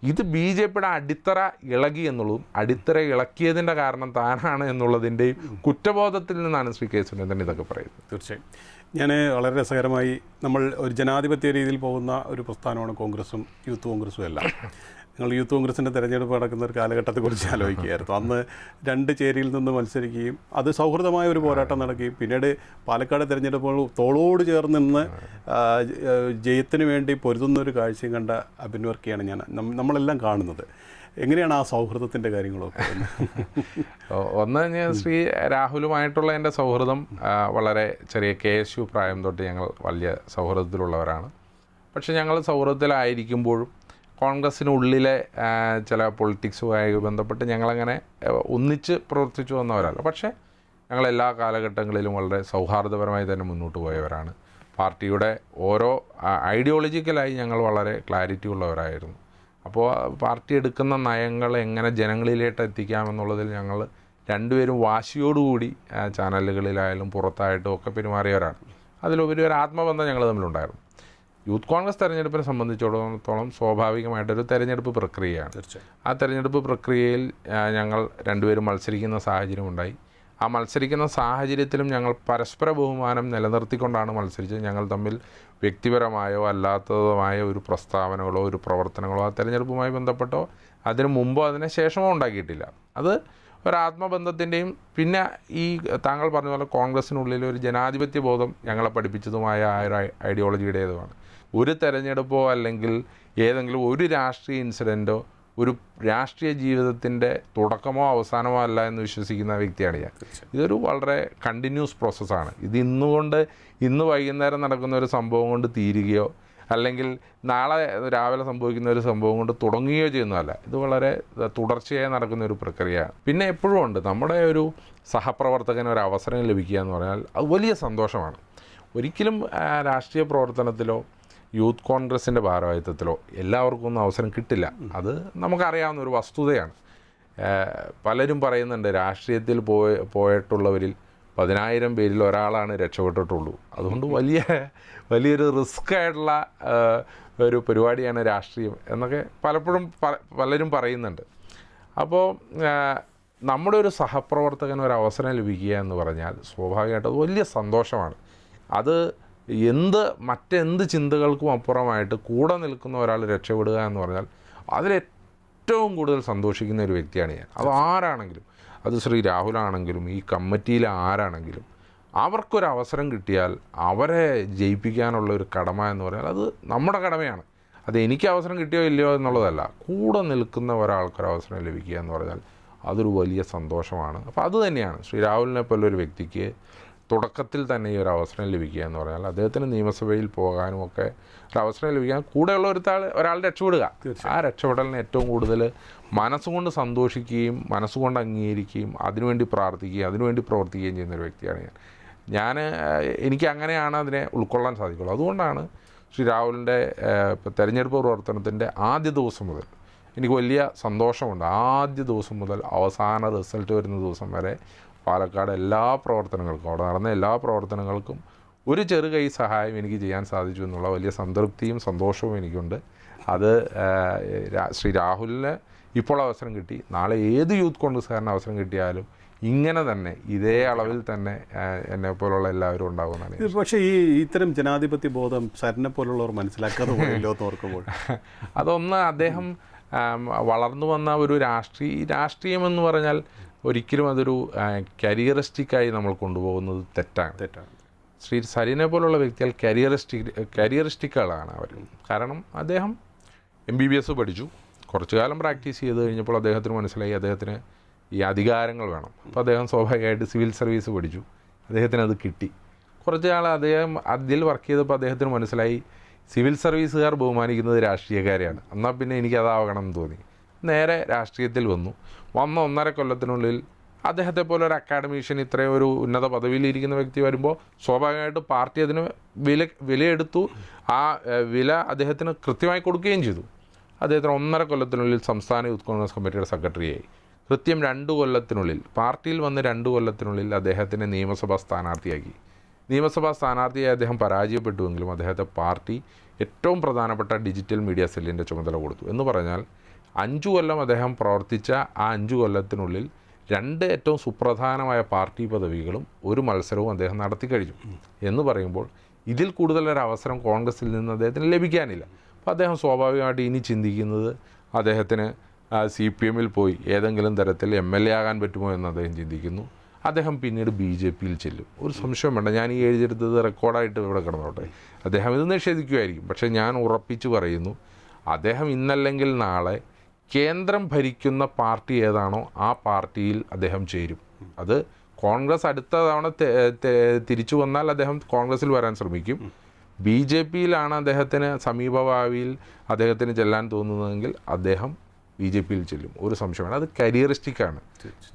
[SPEAKER 2] ഇത് BJPയുടെ അടിത്തറ ഇളകി എന്നുള്ളതും അടിത്തറ ഇളക്കിയതിൻ്റെ കാരണം താനാണ് എന്നുള്ളതിൻ്റെയും കുറ്റബോധത്തിൽ നിന്നാണ് ശ്രീ കെ സുരേന്ദ്രൻ ഇതൊക്കെ പറയുന്നത്.
[SPEAKER 1] തീർച്ചയായും ഞാൻ വളരെ രസകരമായി നമ്മൾ ഒരു ജനാധിപത്യ രീതിയിൽ പോകുന്ന ഒരു പ്രസ്ഥാനമാണ് കോൺഗ്രസും യൂത്ത് കോൺഗ്രസും എല്ലാം. നിങ്ങൾ യൂത്ത് കോൺഗ്രസിൻ്റെ തെരഞ്ഞെടുപ്പ് നടക്കുന്ന ഒരു കാലഘട്ടത്തെക്കുറിച്ച് ആലോചിക്കുകയായിരുന്നു. അന്ന് 2 ചേരിയിൽ നിന്ന് മത്സരിക്കുകയും അത് സൗഹൃദമായ ഒരു പോരാട്ടം നടക്കുകയും പിന്നീട് പാലക്കാട് തെരഞ്ഞെടുപ്പുകൾ തോളോട് ചേർന്ന് നിന്ന് ജയത്തിന് വേണ്ടി പൊരുതുന്നൊരു കാഴ്ചയും കണ്ട അബിൻ വർക്കിയാണ് നമ്മളെല്ലാം കാണുന്നത്. എങ്ങനെയാണ് ആ സൗഹൃദത്തിൻ്റെ കാര്യങ്ങളൊക്കെ?
[SPEAKER 2] ഒന്ന് ഞാൻ ശ്രീ രാഹുലുമായിട്ടുള്ള എൻ്റെ സൗഹൃദം വളരെ ചെറിയ KSU പ്രായം തൊട്ട് ഞങ്ങൾ വലിയ സൗഹൃദത്തിലുള്ളവരാണ്. പക്ഷേ ഞങ്ങൾ സൗഹൃദത്തിലായിരിക്കുമ്പോഴും കോൺഗ്രസ്സിനുള്ളിലെ ചില പൊളിറ്റിക്സുമായി ബന്ധപ്പെട്ട് ഞങ്ങളങ്ങനെ ഒന്നിച്ച് പ്രവർത്തിച്ചു വന്നവരല്ല. പക്ഷേ ഞങ്ങളെല്ലാ കാലഘട്ടങ്ങളിലും വളരെ സൗഹാർദ്ദപരമായി തന്നെ മുന്നോട്ട് പോയവരാണ്. പാർട്ടിയുടെ ഓരോ ഐഡിയോളജിക്കലായി ഞങ്ങൾ വളരെ ക്ലാരിറ്റി ഉള്ളവരായിരുന്നു. അപ്പോൾ പാർട്ടി എടുക്കുന്ന നയങ്ങൾ എങ്ങനെ ജനങ്ങളിലേക്ക് എത്തിക്കാമെന്നുള്ളതിൽ ഞങ്ങൾ രണ്ടുപേരും വാശിയോടുകൂടി ചാനലുകളിലായാലും പുറത്തായിട്ടും ഒക്കെ പെരുമാറിയവരാണ്. അതിലുപരി ഒരു ആത്മബന്ധം ഞങ്ങൾ തമ്മിലുണ്ടായിരുന്നു. യൂത്ത് കോൺഗ്രസ് തെരഞ്ഞെടുപ്പിനെ സംബന്ധിച്ചിടത്തോളം സ്വാഭാവികമായിട്ടൊരു തെരഞ്ഞെടുപ്പ് പ്രക്രിയയാണ്. ആ തെരഞ്ഞെടുപ്പ് പ്രക്രിയയിൽ ഞങ്ങൾ രണ്ടുപേരും മത്സരിക്കുന്ന സാഹചര്യമുണ്ടായി. ആ മത്സരിക്കുന്ന സാഹചര്യത്തിലും ഞങ്ങൾ പരസ്പര ബഹുമാനം നിലനിർത്തിക്കൊണ്ടാണ് മത്സരിച്ചത്. ഞങ്ങൾ തമ്മിൽ വ്യക്തിപരമായോ അല്ലാത്തതുമായ ഒരു പ്രസ്താവനകളോ ഒരു പ്രവർത്തനങ്ങളോ ആ തെരഞ്ഞെടുപ്പുമായി ബന്ധപ്പെട്ടോ അതിന് മുമ്പോ അതിന് ശേഷമോ ഉണ്ടാക്കിയിട്ടില്ല. അത് ഒരാത്മബന്ധത്തിൻ്റെയും പിന്നെ ഈ താങ്കൾ പറഞ്ഞ പോലെ കോൺഗ്രസിനുള്ളിൽ ഒരു ജനാധിപത്യ ബോധം ഞങ്ങളെ പഠിപ്പിച്ചതുമായ ആ ഒരു ഐഡിയോളജിയുടേതുമാണ്. ഒരു തെരഞ്ഞെടുപ്പോ അല്ലെങ്കിൽ ഏതെങ്കിലും ഒരു രാഷ്ട്രീയ ഇൻസിഡൻറ്റോ ഒരു രാഷ്ട്രീയ ജീവിതത്തിൻ്റെ തുടക്കമോ അവസാനമോ അല്ല എന്ന് വിശ്വസിക്കുന്ന വ്യക്തിയാണ് ഞാൻ. ഇതൊരു വളരെ കണ്ടിന്യൂസ് പ്രോസസ്സാണ്. ഇത് ഇന്ന് വൈകുന്നേരം നടക്കുന്ന ഒരു സംഭവം കൊണ്ട് തീരുകയോ അല്ലെങ്കിൽ നാളെ രാവിലെ സംഭവിക്കുന്ന ഒരു സംഭവം കൊണ്ട് തുടങ്ങുകയോ ചെയ്യുന്നതല്ല. ഇത് വളരെ തുടർച്ചയായി നടക്കുന്ന ഒരു പ്രക്രിയയാണ്. പിന്നെ എപ്പോഴും ഉണ്ട് നമ്മുടെ ഒരു സഹപ്രവർത്തകന് ഒരു അവസരം ലഭിക്കുക എന്ന് പറഞ്ഞാൽ അത് വലിയ സന്തോഷമാണ്. ഒരിക്കലും രാഷ്ട്രീയ പ്രവർത്തനത്തിലോ യൂത്ത് കോൺഗ്രസിൻ്റെ ഭാരവാഹിത്വത്തിലോ എല്ലാവർക്കും ഒന്നും അവസരം കിട്ടില്ല. അത് നമുക്കറിയാവുന്ന ഒരു വസ്തുതയാണ്. പലരും പറയുന്നുണ്ട് രാഷ്ട്രീയത്തിൽ പോയിട്ടുള്ളവരിൽ 10,000 പേരിൽ ഒരാളാണ് രക്ഷപ്പെട്ടിട്ടുള്ളൂ. അതുകൊണ്ട് വലിയൊരു റിസ്ക് ആയിട്ടുള്ള ഒരു പരിപാടിയാണ് രാഷ്ട്രീയം എന്നൊക്കെ പലപ്പോഴും പലരും പറയുന്നുണ്ട്. അപ്പോൾ നമ്മുടെ ഒരു സഹപ്രവർത്തകന് ഒരു അവസരം ലഭിക്കുക എന്ന് പറഞ്ഞാൽ സ്വാഭാവികമായിട്ടും അത് വലിയ സന്തോഷമാണ്. അത് മറ്റെന്ത് ചിന്തകൾക്കും അപ്പുറമായിട്ട് കൂടെ നിൽക്കുന്ന ഒരാൾ രക്ഷപ്പെടുക എന്ന് പറഞ്ഞാൽ അതിലേറ്റവും കൂടുതൽ സന്തോഷിക്കുന്ന ഒരു വ്യക്തിയാണ് ഞാൻ. അത് ആരാണെങ്കിലും, അത് ശ്രീ രാഹുലാണെങ്കിലും ഈ കമ്മിറ്റിയിലെ ആരാണെങ്കിലും അവർക്കൊരവസരം കിട്ടിയാൽ അവരെ ജയിപ്പിക്കാനുള്ള ഒരു കടമ എന്ന് പറഞ്ഞാൽ അത് നമ്മുടെ കടമയാണ്. അത് എനിക്ക് അവസരം കിട്ടിയോ ഇല്ലയോ എന്നുള്ളതല്ല, കൂടെ നിൽക്കുന്ന ഒരാൾക്കൊരവസരം ലഭിക്കുക എന്ന് പറഞ്ഞാൽ അതൊരു വലിയ സന്തോഷമാണ്. അപ്പോൾ അത് തന്നെയാണ് ശ്രീ രാഹുലിനെ പോലൊരു വ്യക്തിക്ക് തുടക്കത്തിൽ തന്നെ ഈ ഒരു അവസരം ലഭിക്കുക എന്ന് പറഞ്ഞാൽ അദ്ദേഹത്തിന് നിയമസഭയിൽ പോകാനും ഒക്കെ ഒരു അവസരം ലഭിക്കാൻ കൂടെയുള്ള ഒരാൾ രക്ഷപ്പെടുക. ആ രക്ഷപ്പെടലിന് ഏറ്റവും കൂടുതൽ മനസ്സുകൊണ്ട് സന്തോഷിക്കുകയും മനസ്സുകൊണ്ട് അംഗീകരിക്കുകയും അതിനുവേണ്ടി പ്രാർത്ഥിക്കുകയും അതിനുവേണ്ടി പ്രവർത്തിക്കുകയും ചെയ്യുന്ന ഒരു വ്യക്തിയാണ് എനിക്ക് അങ്ങനെയാണ് അതിനെ ഉൾക്കൊള്ളാൻ സാധിക്കുള്ളൂ. അതുകൊണ്ടാണ് ശ്രീ രാഹുലിൻ്റെ തെരഞ്ഞെടുപ്പ് പ്രവർത്തനത്തിൻ്റെ ആദ്യ ദിവസം മുതൽ എനിക്ക് വലിയ സന്തോഷമുണ്ട്. ആദ്യ ദിവസം മുതൽ അവസാന റിസൾട്ട് വരുന്ന ദിവസം വരെ പാലക്കാട് എല്ലാ പ്രവർത്തനങ്ങൾക്കും അവിടെ നടന്ന എല്ലാ പ്രവർത്തനങ്ങൾക്കും ഒരു ചെറുകൈ സഹായം എനിക്ക് ചെയ്യാൻ സാധിച്ചു എന്നുള്ള വലിയ സംതൃപ്തിയും സന്തോഷവും എനിക്കുണ്ട്. അത് ശ്രീ രാഹുലിന് ഇപ്പോൾ അവസരം കിട്ടി, നാളെ ഏത് യൂത്ത് കോൺഗ്രസ്സുകാരന് അവസരം കിട്ടിയാലും ഇങ്ങനെ തന്നെ ഇതേ അളവിൽ തന്നെ എന്നെപ്പോലുള്ള എല്ലാവരും ഉണ്ടാകുന്നതാണ്.
[SPEAKER 1] പക്ഷേ ഇത്തരം ജനാധിപത്യ ബോധം സാറിനെ പോലുള്ളവർ മനസ്സിലാക്കാതെ പോയല്ലോ എന്ന് ഓർക്കുമ്പോൾ
[SPEAKER 2] അതൊന്ന് അദ്ദേഹം വളർന്നു വന്ന ഒരു രാഷ്ട്രീയം എന്ന് പറഞ്ഞാൽ ഒരിക്കലും അതൊരു കരിയറിസ്റ്റിക്കായി നമ്മൾ കൊണ്ടുപോകുന്നത് തെറ്റാണ്. ശ്രീ സരിനെ പോലുള്ള വ്യക്തികൾ കരിയറിസ്റ്റിക്കുകളാണ് അവർ. കാരണം അദ്ദേഹം MBBS പഠിച്ചു, കുറച്ചു കാലം പ്രാക്ടീസ് ചെയ്ത് കഴിഞ്ഞപ്പോൾ അദ്ദേഹത്തിന് മനസ്സിലായി അദ്ദേഹത്തിന് ഈ അധികാരങ്ങൾ വേണം. അപ്പോൾ അദ്ദേഹം സ്വാഭാവികമായിട്ട് സിവിൽ സർവീസ് പഠിച്ചു, അദ്ദേഹത്തിന് അത് കിട്ടി. കുറച്ച് നാൾ അദ്ദേഹം അതിൽ വർക്ക് ചെയ്തപ്പോൾ അദ്ദേഹത്തിന് മനസ്സിലായി സിവിൽ സർവീസുകാർ ബഹുമാനിക്കുന്നത് രാഷ്ട്രീയക്കാരെയാണ്, എന്നാൽ പിന്നെ എനിക്കതാവണം എന്ന് തോന്നി. നേരെ രാഷ്ട്രീയത്തിൽ വന്നു. 1.5 കൊല്ലത്തിനുള്ളിൽ അദ്ദേഹത്തെ പോലെ ഒരു അക്കാഡമീഷ്യൻ ഇത്രയും ഒരു ഉന്നത പദവിയിലിരിക്കുന്ന വ്യക്തി വരുമ്പോൾ സ്വാഭാവികമായിട്ട് പാർട്ടി അതിന് വിലയെടുത്തു. ആ വില അദ്ദേഹത്തിന് കൃത്യമായി കൊടുക്കുകയും ചെയ്തു. അദ്ദേഹത്തിന് 1.5 കൊല്ലത്തിനുള്ളിൽ സംസ്ഥാന യൂത്ത് കോൺഗ്രസ് കമ്മിറ്റിയുടെ സെക്രട്ടറിയായി. കൃത്യം 2 കൊല്ലത്തിനുള്ളിൽ പാർട്ടിയിൽ വന്ന് 2 കൊല്ലത്തിനുള്ളിൽ അദ്ദേഹത്തിനെ നിയമസഭാ സ്ഥാനാർത്ഥിയാക്കി. നിയമസഭാ സ്ഥാനാർത്ഥിയായി അദ്ദേഹം പരാജയപ്പെട്ടുവെങ്കിലും അദ്ദേഹത്തെ പാർട്ടി ഏറ്റവും പ്രധാനപ്പെട്ട ഡിജിറ്റൽ മീഡിയ സെല്ലിൻ്റെ ചുമതല കൊടുത്തു. എന്ന് പറഞ്ഞാൽ 5 കൊല്ലം അദ്ദേഹം പ്രവർത്തിച്ച ആ 5 കൊല്ലത്തിനുള്ളിൽ 2 ഏറ്റവും സുപ്രധാനമായ പാർട്ടി പദവികളും ഒരു മത്സരവും അദ്ദേഹം നടത്തി കഴിഞ്ഞു. എന്ന് പറയുമ്പോൾ ഇതിൽ കൂടുതലൊരവസരം കോൺഗ്രസിൽ നിന്ന് അദ്ദേഹത്തിന് ലഭിക്കാനില്ല. അപ്പോൾ അദ്ദേഹം സ്വാഭാവികമായിട്ട് ഇനി ചിന്തിക്കുന്നത് അദ്ദേഹത്തിന് CPM-ൽ പോയി ഏതെങ്കിലും തരത്തിൽ MLA ആകാൻ പറ്റുമോ എന്ന് അദ്ദേഹം ചിന്തിക്കുന്നു. അദ്ദേഹം പിന്നീട് BJP-യിൽ ചെല്ലും, ഒരു സംശയം വേണ്ട. ഞാൻ ഈ എഴുതിയെടുത്തത് റെക്കോർഡായിട്ട് ഇവിടെ കിടന്നോട്ടെ. അദ്ദേഹം ഇത് നിഷേധിക്കുമായിരിക്കും, പക്ഷേ ഞാൻ ഉറപ്പിച്ചു പറയുന്നു അദ്ദേഹം ഇന്നല്ലെങ്കിൽ നാളെ കേന്ദ്രം ഭരിക്കുന്ന പാർട്ടി ഏതാണോ ആ പാർട്ടിയിൽ അദ്ദേഹം ചേരും. അത് കോൺഗ്രസ് അടുത്ത തവണ തിരിച്ചു വന്നാൽ അദ്ദേഹം കോൺഗ്രസിൽ വരാൻ ശ്രമിക്കും. BJP-യിലാണ് അദ്ദേഹത്തിന് സമീപഭാവിയിൽ അദ്ദേഹത്തിന് ചെല്ലാൻ തോന്നുന്നതെങ്കിൽ അദ്ദേഹം BJPയിൽ ചെല്ലും, ഒരു സംശയമാണ്. അത് കരിയറിസ്റ്റിക്കാണ്.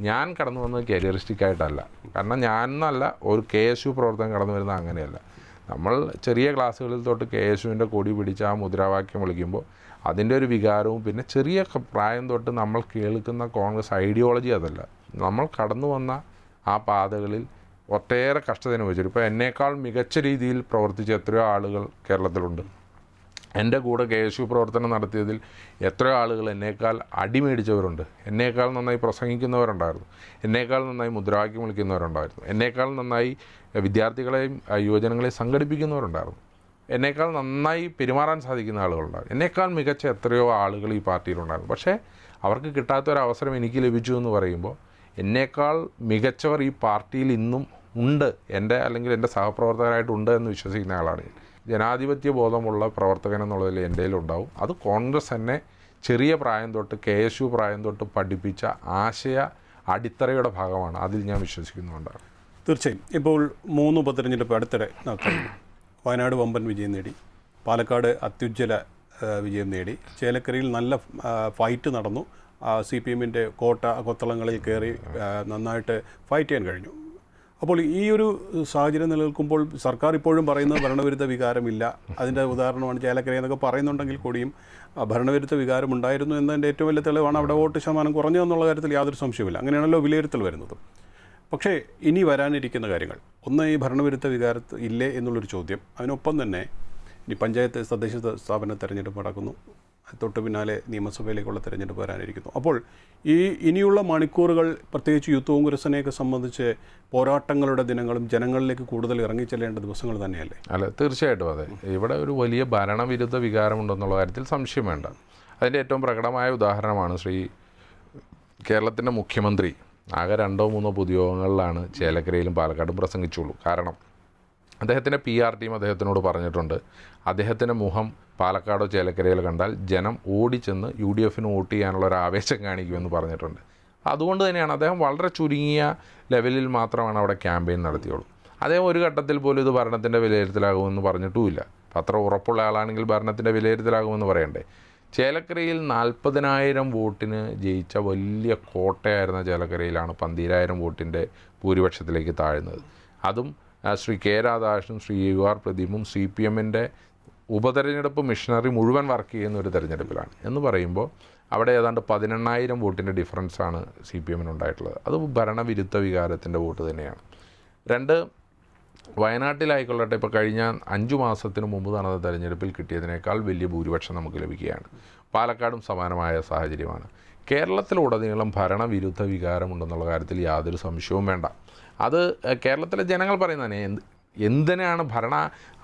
[SPEAKER 2] ഞാൻ കടന്നു വന്നത് കരിയറിസ്റ്റിക്കായിട്ടല്ല. കാരണം ഞാൻ എന്നല്ല, ഒരു KSU പ്രവർത്തനം കടന്നു വരുന്നത് അങ്ങനെയല്ല. നമ്മൾ ചെറിയ ക്ലാസ്സുകളിൽ തൊട്ട് KSUവിൻ്റെ കൊടി പിടിച്ച് ആ മുദ്രാവാക്യം വിളിക്കുമ്പോൾ അതിൻ്റെ ഒരു വികാരവും, പിന്നെ ചെറിയ പ്രായം തൊട്ട് നമ്മൾ കേൾക്കുന്ന കോൺഗ്രസ് ഐഡിയോളജി അതല്ല. നമ്മൾ കടന്നു വന്ന ആ പാതകളിൽ ഒട്ടേറെ കഷ്ടത അനുഭവിച്ചു. ഇപ്പോൾ എന്നേക്കാൾ മികച്ച രീതിയിൽ പ്രവർത്തിച്ച എത്രയോ ആളുകൾ കേരളത്തിലുണ്ട്. എൻ്റെ കൂടെ KSU പ്രവർത്തനം നടത്തിയതിൽ എത്രയോ ആളുകൾ എന്നേക്കാൾ അടിമേടിച്ചവരുണ്ട്. എന്നേക്കാൾ നന്നായി പ്രസംഗിക്കുന്നവരുണ്ടായിരുന്നു, എന്നേക്കാൾ നന്നായി മുദ്രാവാക്യം വിളിക്കുന്നവരുണ്ടായിരുന്നു, എന്നേക്കാൾ നന്നായി വിദ്യാർത്ഥികളെയും യുവജനങ്ങളെയും സംഘടിപ്പിക്കുന്നവരുണ്ടായിരുന്നു, എന്നേക്കാൾ നന്നായി പെരുമാറാൻ സാധിക്കുന്ന ആളുകളുണ്ടായിരുന്നു, എന്നേക്കാൾ മികച്ച എത്രയോ ആളുകൾ ഈ പാർട്ടിയിലുണ്ടായിരുന്നു. പക്ഷേ അവർക്ക് കിട്ടാത്തൊരവസരം എനിക്ക് ലഭിച്ചു എന്ന് പറയുമ്പോൾ, എന്നേക്കാൾ മികച്ചവർ ഈ പാർട്ടിയിൽ ഇന്നും ഉണ്ട്, അല്ലെങ്കിൽ എൻ്റെ സഹപ്രവർത്തകരായിട്ടുണ്ട് എന്ന് വിശ്വസിക്കുന്ന ആളാണ് ഞാൻ. ജനാധിപത്യ ബോധമുള്ള പ്രവർത്തകൻ എന്നുള്ളതിൽ എൻ്റെ കയ്യിലുണ്ടാവും. അത് കോൺഗ്രസ് എന്നെ ചെറിയ പ്രായം തൊട്ട്, KSU പ്രായം തൊട്ട് പഠിപ്പിച്ച ആശയ അടിത്തറയുടെ ഭാഗമാണ്. അതിൽ ഞാൻ വിശ്വസിക്കുന്നുണ്ടാണ്.
[SPEAKER 1] തീർച്ചയായും. ഇപ്പോൾ 3 ഉപതെരഞ്ഞെടുപ്പ് അടുത്തിടെ കഴിഞ്ഞു. വയനാട് വമ്പൻ വിജയം നേടി, പാലക്കാട് അത്യുജ്വല വിജയം നേടി, ചേലക്കരയിൽ നല്ല ഫൈറ്റ് നടന്നു. CPMൻ്റെ കൊത്തളങ്ങളിൽ കയറി നന്നായിട്ട് ഫൈറ്റ് ചെയ്യാൻ കഴിഞ്ഞു. അപ്പോൾ ഈ ഒരു സാഹചര്യം നിലനിൽക്കുമ്പോൾ സർക്കാർ ഇപ്പോഴും പറയുന്നത് ഭരണവിരുദ്ധ വികാരമില്ല. അതിൻ്റെ ഉദാഹരണമാണ് ചേലക്കര എന്നൊക്കെ പറയുന്നുണ്ടെങ്കിൽ കൂടിയും ഭരണവിരുദ്ധ വികാരം ഉണ്ടായിരുന്നു എന്നതിൻ്റെ ഏറ്റവും വലിയ തെളിവാണ് അവിടെ വോട്ട് ശതമാനം കുറഞ്ഞു എന്നുള്ള കാര്യത്തിൽ യാതൊരു സംശയവുമില്ല. അങ്ങനെയാണല്ലോ വിലയിരുത്തൽ വരുന്നത്. പക്ഷേ ഇനി വരാനിരിക്കുന്ന കാര്യങ്ങൾ, ഒന്ന് ഈ ഭരണവിരുദ്ധ വികാരത്ത് ഇല്ലേ എന്നുള്ളൊരു ചോദ്യം. അതിനൊപ്പം തന്നെ ഇനി പഞ്ചായത്ത് തദ്ദേശ സ്ഥാപന തെരഞ്ഞെടുപ്പ് നടക്കുന്നു, തൊട്ട് പിന്നാലെ നിയമസഭയിലേക്കുള്ള തെരഞ്ഞെടുപ്പ് വരാനിരിക്കുന്നു. അപ്പോൾ ഇനിയുള്ള മണിക്കൂറുകൾ പ്രത്യേകിച്ച് യൂത്ത് കോൺഗ്രസിനെയൊക്കെ സംബന്ധിച്ച് പോരാട്ടങ്ങളുടെ ദിനങ്ങളും ജനങ്ങളിലേക്ക് കൂടുതൽ ഇറങ്ങിച്ചെല്ലേണ്ട ദിവസങ്ങൾ തന്നെയല്ലേ?
[SPEAKER 2] അല്ല, തീർച്ചയായിട്ടും അതെ. ഇവിടെ ഒരു വലിയ ഭരണവിരുദ്ധ വികാരമുണ്ടെന്നുള്ള കാര്യത്തിൽ സംശയം വേണ്ട. അതിൻ്റെ ഏറ്റവും പ്രകടമായ ഉദാഹരണമാണ് കേരളത്തിൻ്റെ മുഖ്യമന്ത്രി ആകെ 2-3 പൊതുയോഗങ്ങളിലാണ് ചേലക്കരയിലും പാലക്കാടും പ്രസംഗിച്ചുള്ളൂ. കാരണം അദ്ദേഹത്തിൻ്റെ PR ടീം അദ്ദേഹത്തിനോട് പറഞ്ഞിട്ടുണ്ട്, അദ്ദേഹത്തിൻ്റെ മുഖം പാലക്കാടോ ചേലക്കരയിലോ കണ്ടാൽ ജനം ഓടിച്ചെന്ന് UDFന് വോട്ട് ചെയ്യാനുള്ള ഒരു ആവേശം കാണിക്കുമെന്ന് പറഞ്ഞിട്ടുണ്ട്. അതുകൊണ്ട് തന്നെയാണ് അദ്ദേഹം വളരെ ചുരുങ്ങിയ ലെവലിൽ മാത്രമാണ് അവിടെ ക്യാമ്പയിൻ നടത്തിയുള്ളൂ. അദ്ദേഹം ഒരു ഘട്ടത്തിൽ പോലും ഇത് ഭരണത്തിൻ്റെ വിലയിരുത്തലാകുമെന്ന് പറഞ്ഞിട്ടുമില്ല. അത്ര ഉറപ്പുള്ള ആളാണെങ്കിൽ ഭരണത്തിൻ്റെ വിലയിരുത്തലാകുമെന്ന് പറയണ്ടേ. ചേലക്കരയിൽ 40,000 വോട്ടിന് ജയിച്ച വലിയ കോട്ടയായിരുന്ന ചേലക്കരയിലാണ് 12,000 വോട്ടിൻ്റെ ഭൂരിപക്ഷത്തിലേക്ക് താഴുന്നത്. അതും ശ്രീ K. രാധാകൃഷ്ണനും ശ്രീ UR പ്രദീപും CPMൻ്റെ ഉപതെരഞ്ഞെടുപ്പ് മിഷനറി മുഴുവൻ വർക്ക് ചെയ്യുന്ന ഒരു തെരഞ്ഞെടുപ്പിലാണ് എന്ന് പറയുമ്പോൾ അവിടെ ഏതാണ്ട് 18,000 വോട്ടിൻ്റെ ഡിഫറൻസാണ് CPMനുണ്ടായിട്ടുള്ളത്. അത് ഭരണവിരുദ്ധ വികാരത്തിൻ്റെ വോട്ട് തന്നെയാണ്. 2, വയനാട്ടിലായിക്കൊള്ളട്ടെ, ഇപ്പോൾ കഴിഞ്ഞ 5 മാസത്തിന് മുമ്പ് നടന്ന തെരഞ്ഞെടുപ്പിൽ കിട്ടിയതിനേക്കാൾ വലിയ ഭൂരിപക്ഷം നമുക്ക് ലഭിക്കുകയാണ്. പാലക്കാടും സമാനമായ സാഹചര്യമാണ്. കേരളത്തിലുടനീളം ഭരണവിരുദ്ധ വികാരമുണ്ടെന്നുള്ള കാര്യത്തിൽ യാതൊരു സംശയവും വേണ്ട. അത് കേരളത്തിലെ ജനങ്ങൾ പറയുന്നതന്നെ. എന്തിനാണ്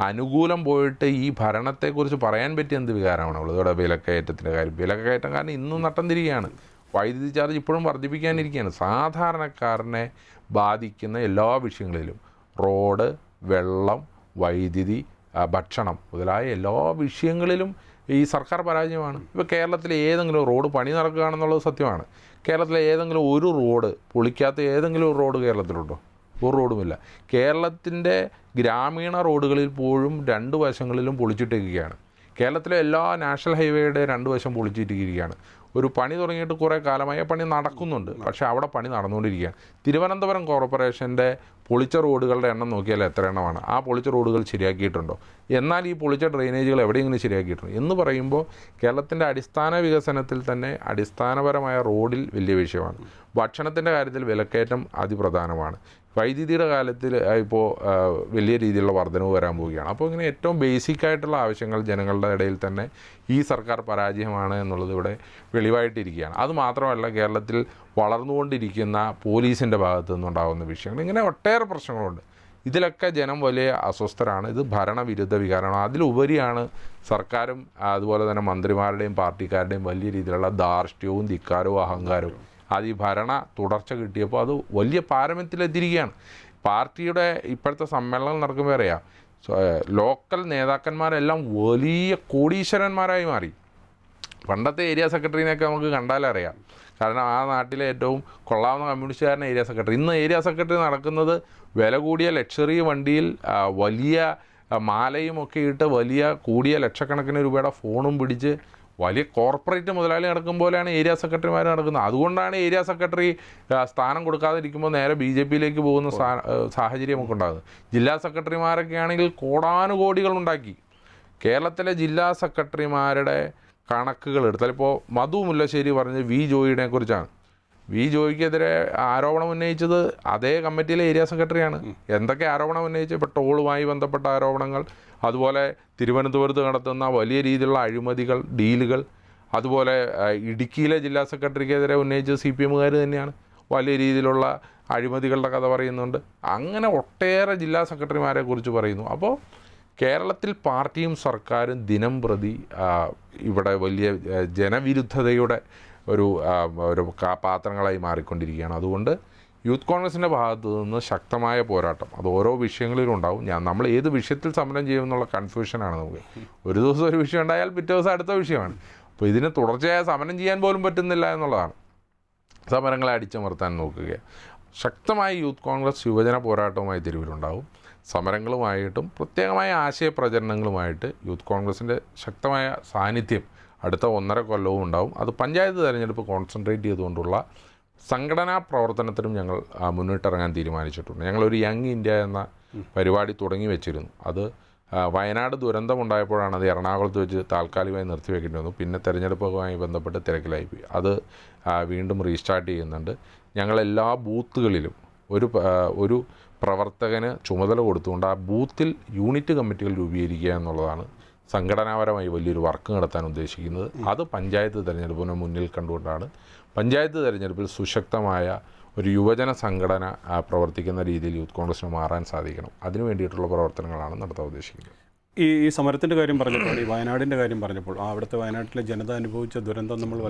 [SPEAKER 2] അനുകൂലം പോയിട്ട് ഈ ഭരണത്തെക്കുറിച്ച് പറയാൻ പറ്റിയ എന്ത് വികാരമാണുള്ളത്? ഇവിടെ വിലക്കയറ്റത്തിൻ്റെ കാര്യം, വിലക്കയറ്റം കാരണം ഇന്നും നട്ടം തിരികെയാണ്. വൈദ്യുതി ചാർജ് ഇപ്പോഴും വർദ്ധിപ്പിക്കാനിരിക്കുകയാണ്. സാധാരണക്കാരനെ ബാധിക്കുന്ന എല്ലാ വിഷയങ്ങളിലും, റോഡ്, വെള്ളം, വൈദ്യുതി, ഭക്ഷണം മുതലായ എല്ലാ വിഷയങ്ങളിലും ഈ സർക്കാർ പരാജയമാണ്. ഇപ്പോൾ കേരളത്തിലെ ഏതെങ്കിലും റോഡ് പണി നടക്കുകയാണെന്നുള്ളത് സത്യമാണ്. കേരളത്തിലെ ഏതെങ്കിലും ഒരു റോഡ് പൊളിക്കാത്ത ഏതെങ്കിലും ഒരു റോഡ് കേരളത്തിലുണ്ടോ? ഒരു റോഡുമില്ല. കേരളത്തിൻ്റെ ഗ്രാമീണ റോഡുകളിൽ പോലും 2 വശങ്ങളിലും പൊളിച്ചിട്ടിരിക്കുകയാണ്. കേരളത്തിലെ എല്ലാ നാഷണൽ ഹൈവേയുടെ 2 വശം പൊളിച്ചിട്ടിരിക്കുകയാണ്. ഒരു പണി തുടങ്ങിയിട്ട് കുറേ കാലമായി പണി നടക്കുന്നുണ്ട്, പക്ഷേ അവിടെ പണി നടന്നുകൊണ്ടിരിക്കുകയാണ്. തിരുവനന്തപുരം കോർപ്പറേഷൻ്റെ പൊളിച്ച റോഡുകളുടെ എണ്ണം നോക്കിയാൽ എത്ര എണ്ണമാണ്? ആ പൊളിച്ച റോഡുകൾ ശരിയാക്കിയിട്ടുണ്ടോ? എന്നാൽ ഈ പൊളിച്ച ഡ്രെയിനേജുകൾ എവിടെയെങ്കിലും ശരിയാക്കിയിട്ടുണ്ടോ എന്ന് പറയുമ്പോൾ കേരളത്തിൻ്റെ അടിസ്ഥാന വികസനത്തിൽ തന്നെ അടിസ്ഥാനപരമായ റോഡിൽ വലിയ വിഷയമാണ്. ഭക്ഷണത്തിൻ്റെ കാര്യത്തിൽ വിലക്കയറ്റം അതിപ്രധാനമാണ്. വൈദ്യുതിയുടെ കാര്യത്തിൽ ഇപ്പോൾ വലിയ രീതിയിലുള്ള വർധനവ് വരാൻ പോവുകയാണ്. അപ്പോൾ ഇങ്ങനെ ഏറ്റവും ബേസിക്കായിട്ടുള്ള ആവശ്യങ്ങൾ ജനങ്ങളുടെ ഇടയിൽ തന്നെ ഈ സർക്കാർ പരാജയമാണ് എന്നുള്ളത് ഇവിടെ വെളിവായിട്ടിരിക്കുകയാണ്. അതുമാത്രമല്ല, കേരളത്തിൽ വളർന്നുകൊണ്ടിരിക്കുന്ന പോലീസിൻ്റെ ഭാഗത്തു നിന്നുണ്ടാകുന്ന വിഷയങ്ങൾ, ഇങ്ങനെ ഒട്ടേറെ പ്രശ്നങ്ങളുണ്ട്. ഇതിലൊക്കെ ജനം വലിയ അസ്വസ്ഥരാണ്. ഇത് ഭരണവിരുദ്ധ വികാരമാണ്. അതിലുപരിയാണ് സർക്കാരും അതുപോലെ തന്നെ മന്ത്രിമാരുടെയും പാർട്ടിക്കാരുടെയും വലിയ രീതിയിലുള്ള ധാർഷ്ട്യവും ധിക്കാരവും അഹങ്കാരവും. അത് ഈ ഭരണ തുടർച്ച കിട്ടിയപ്പോൾ അത് വലിയ പാരമ്യത്തിലെത്തിയിരിക്കുകയാണ്. പാർട്ടിയുടെ ഇപ്പോഴത്തെ സമ്മേളനം നടക്കുമ്പോൾ അറിയാം, ലോക്കൽ നേതാക്കന്മാരെല്ലാം വലിയ കോടീശ്വരന്മാരായി മാറി. പണ്ടത്തെ ഏരിയ സെക്രട്ടറിനെയൊക്കെ നമുക്ക് കണ്ടാലറിയാം. കാരണം ആ നാട്ടിലെ ഏറ്റവും കൊള്ളാവുന്ന കമ്മ്യൂണിസ്റ്റുകാരൻ ഏരിയ സെക്രട്ടറി. ഇന്ന് ഏരിയ സെക്രട്ടറി നടക്കുന്നത് വില കൂടിയ ലക്ഷറി വണ്ടിയിൽ വലിയ മാലയും ഒക്കെ ഇട്ട് വലിയ കൂടിയ ലക്ഷക്കണക്കിന് രൂപയുടെ ഫോണും പിടിച്ച് വലിയ കോർപ്പറേറ്റ് മുതലാളി നടക്കും പോലെയാണ് ഏരിയ സെക്രട്ടറിമാർ നടക്കുന്നത്. അതുകൊണ്ടാണ് ഏരിയ സെക്രട്ടറി സ്ഥാനം കൊടുക്കാതിരിക്കുമ്പോൾ നേരെ BJP-യിലേക്ക് പോകുന്ന സാഹചര്യമൊക്കെ ഉണ്ടാകുന്നത്. ജില്ലാ സെക്രട്ടറിമാരൊക്കെ ആണെങ്കിൽ കോടാനുകോടികൾ ഉണ്ടാക്കി. കേരളത്തിലെ ജില്ലാ സെക്രട്ടറിമാരുടെ കണക്കുകൾ എടുത്താൽ ഇപ്പോൾ മധു മുല്ലശ്ശേരി പറഞ്ഞത് വി ജോയിയെ കുറിച്ചാണ്. വി ജോയിക്കെതിരെ ആരോപണം ഉന്നയിച്ചത് അതേ കമ്മിറ്റിയിലെ ഏരിയ സെക്രട്ടറിയാണ്. എന്തൊക്കെ ആരോപണം ഉന്നയിച്ചത്? ഇപ്പോൾ ടോളുമായി ബന്ധപ്പെട്ട ആരോപണങ്ങൾ, അതുപോലെ തിരുവനന്തപുരത്ത് നടത്തുന്ന വലിയ രീതിയിലുള്ള അഴിമതികൾ, ഡീലുകൾ, അതുപോലെ ഇടുക്കിയിലെ ജില്ലാ സെക്രട്ടറിക്കെതിരെ ഉന്നയിച്ചത് CPM-കാർ തന്നെയാണ്. വലിയ രീതിയിലുള്ള അഴിമതികളുടെ കഥ പറയുന്നുണ്ട്. അങ്ങനെ ഒട്ടേറെ ജില്ലാ സെക്രട്ടറിമാരെ കുറിച്ച് പറയുന്നു. അപ്പോൾ കേരളത്തിൽ പാർട്ടിയും സർക്കാരും ദിനം പ്രതി ഇവിടെ വലിയ ജനവിരുദ്ധതയുടെ ഒരു പാത്രങ്ങളായി മാറിക്കൊണ്ടിരിക്കുകയാണ്. അതുകൊണ്ട് യൂത്ത് കോൺഗ്രസിൻ്റെ ഭാഗത്തു നിന്ന് ശക്തമായ പോരാട്ടം അത് ഓരോ വിഷയങ്ങളിലും ഉണ്ടാവും. നമ്മൾ ഏത് വിഷയത്തിൽ സമരം ചെയ്യുമെന്നുള്ള കൺഫ്യൂഷനാണ് നമുക്ക്. ഒരു ദിവസം ഒരു വിഷയം ഉണ്ടായാൽ പിറ്റേ ദിവസം അടുത്ത വിഷയമാണ്. അപ്പോൾ ഇതിന് തുടർച്ചയായ സമരം ചെയ്യാൻ പോലും പറ്റുന്നില്ല എന്നുള്ളതാണ്. സമരങ്ങളെ അടിച്ചമർത്താൻ നോക്കുക. ശക്തമായ യൂത്ത് കോൺഗ്രസ് യുവജന പോരാട്ടവുമായി തെരുവിലുണ്ടാവും. സമരങ്ങളുമായിട്ടും പ്രത്യേകമായ ആശയപ്രചരണങ്ങളുമായിട്ട് യൂത്ത് കോൺഗ്രസിൻ്റെ ശക്തമായ സാന്നിധ്യം അടുത്ത 1.5 കൊല്ലവും ഉണ്ടാവും. അത് പഞ്ചായത്ത് തെരഞ്ഞെടുപ്പ് കോൺസെൻട്രേറ്റ് ചെയ്തുകൊണ്ടുള്ള സംഘടനാ പ്രവർത്തനത്തിനും ഞങ്ങൾ മുന്നിട്ടിറങ്ങാൻ തീരുമാനിച്ചിട്ടുണ്ട്. ഞങ്ങളൊരു യങ് ഇന്ത്യ എന്ന പരിപാടി തുടങ്ങി വെച്ചിരുന്നു. അത് വയനാട് ദുരന്തമുണ്ടായപ്പോഴാണ് അത് എറണാകുളത്ത് വെച്ച് താൽക്കാലികമായി നിർത്തിവെക്കേണ്ടി വന്നു. പിന്നെ തെരഞ്ഞെടുപ്പുമായി ബന്ധപ്പെട്ട് തിരക്കിലായിപ്പോയി. അത് വീണ്ടും റീസ്റ്റാർട്ട് ചെയ്യുന്നുണ്ട്. ഞങ്ങളെല്ലാ ബൂത്തുകളിലും ഒരു പ്രവർത്തകന് ചുമതല കൊടുത്തുകൊണ്ട് ആ ബൂത്തിൽ യൂണിറ്റ് കമ്മിറ്റികൾ രൂപീകരിക്കുക എന്നുള്ളതാണ് സംഘടനാപരമായി വലിയൊരു വർക്ക് നടത്താൻ ഉദ്ദേശിക്കുന്നത്. അത് പഞ്ചായത്ത് തിരഞ്ഞെടുപ്പിനെ മുന്നിൽ കണ്ടുകൊണ്ടാണ്. പഞ്ചായത്ത് തിരഞ്ഞെടുപ്പിൽ സുശക്തമായ ഒരു യുവജന സംഘടന പ്രവർത്തിക്കുന്ന രീതിയിൽ യൂത്ത് കോൺഗ്രസിന് മാറാൻ സാധിക്കണം. അതിനു വേണ്ടിയിട്ടുള്ള പ്രവർത്തനങ്ങളാണ് നടത്താൻ ഉദ്ദേശിക്കുന്നത്.
[SPEAKER 1] ഈ സമരത്തിൻ്റെ കാര്യം പറഞ്ഞപ്പോൾ, ഈ വയനാടിൻ്റെ കാര്യം പറഞ്ഞപ്പോൾ, അവിടുത്തെ വയനാട്ടിലെ ജനത അനുഭവിച്ച ദുരന്തം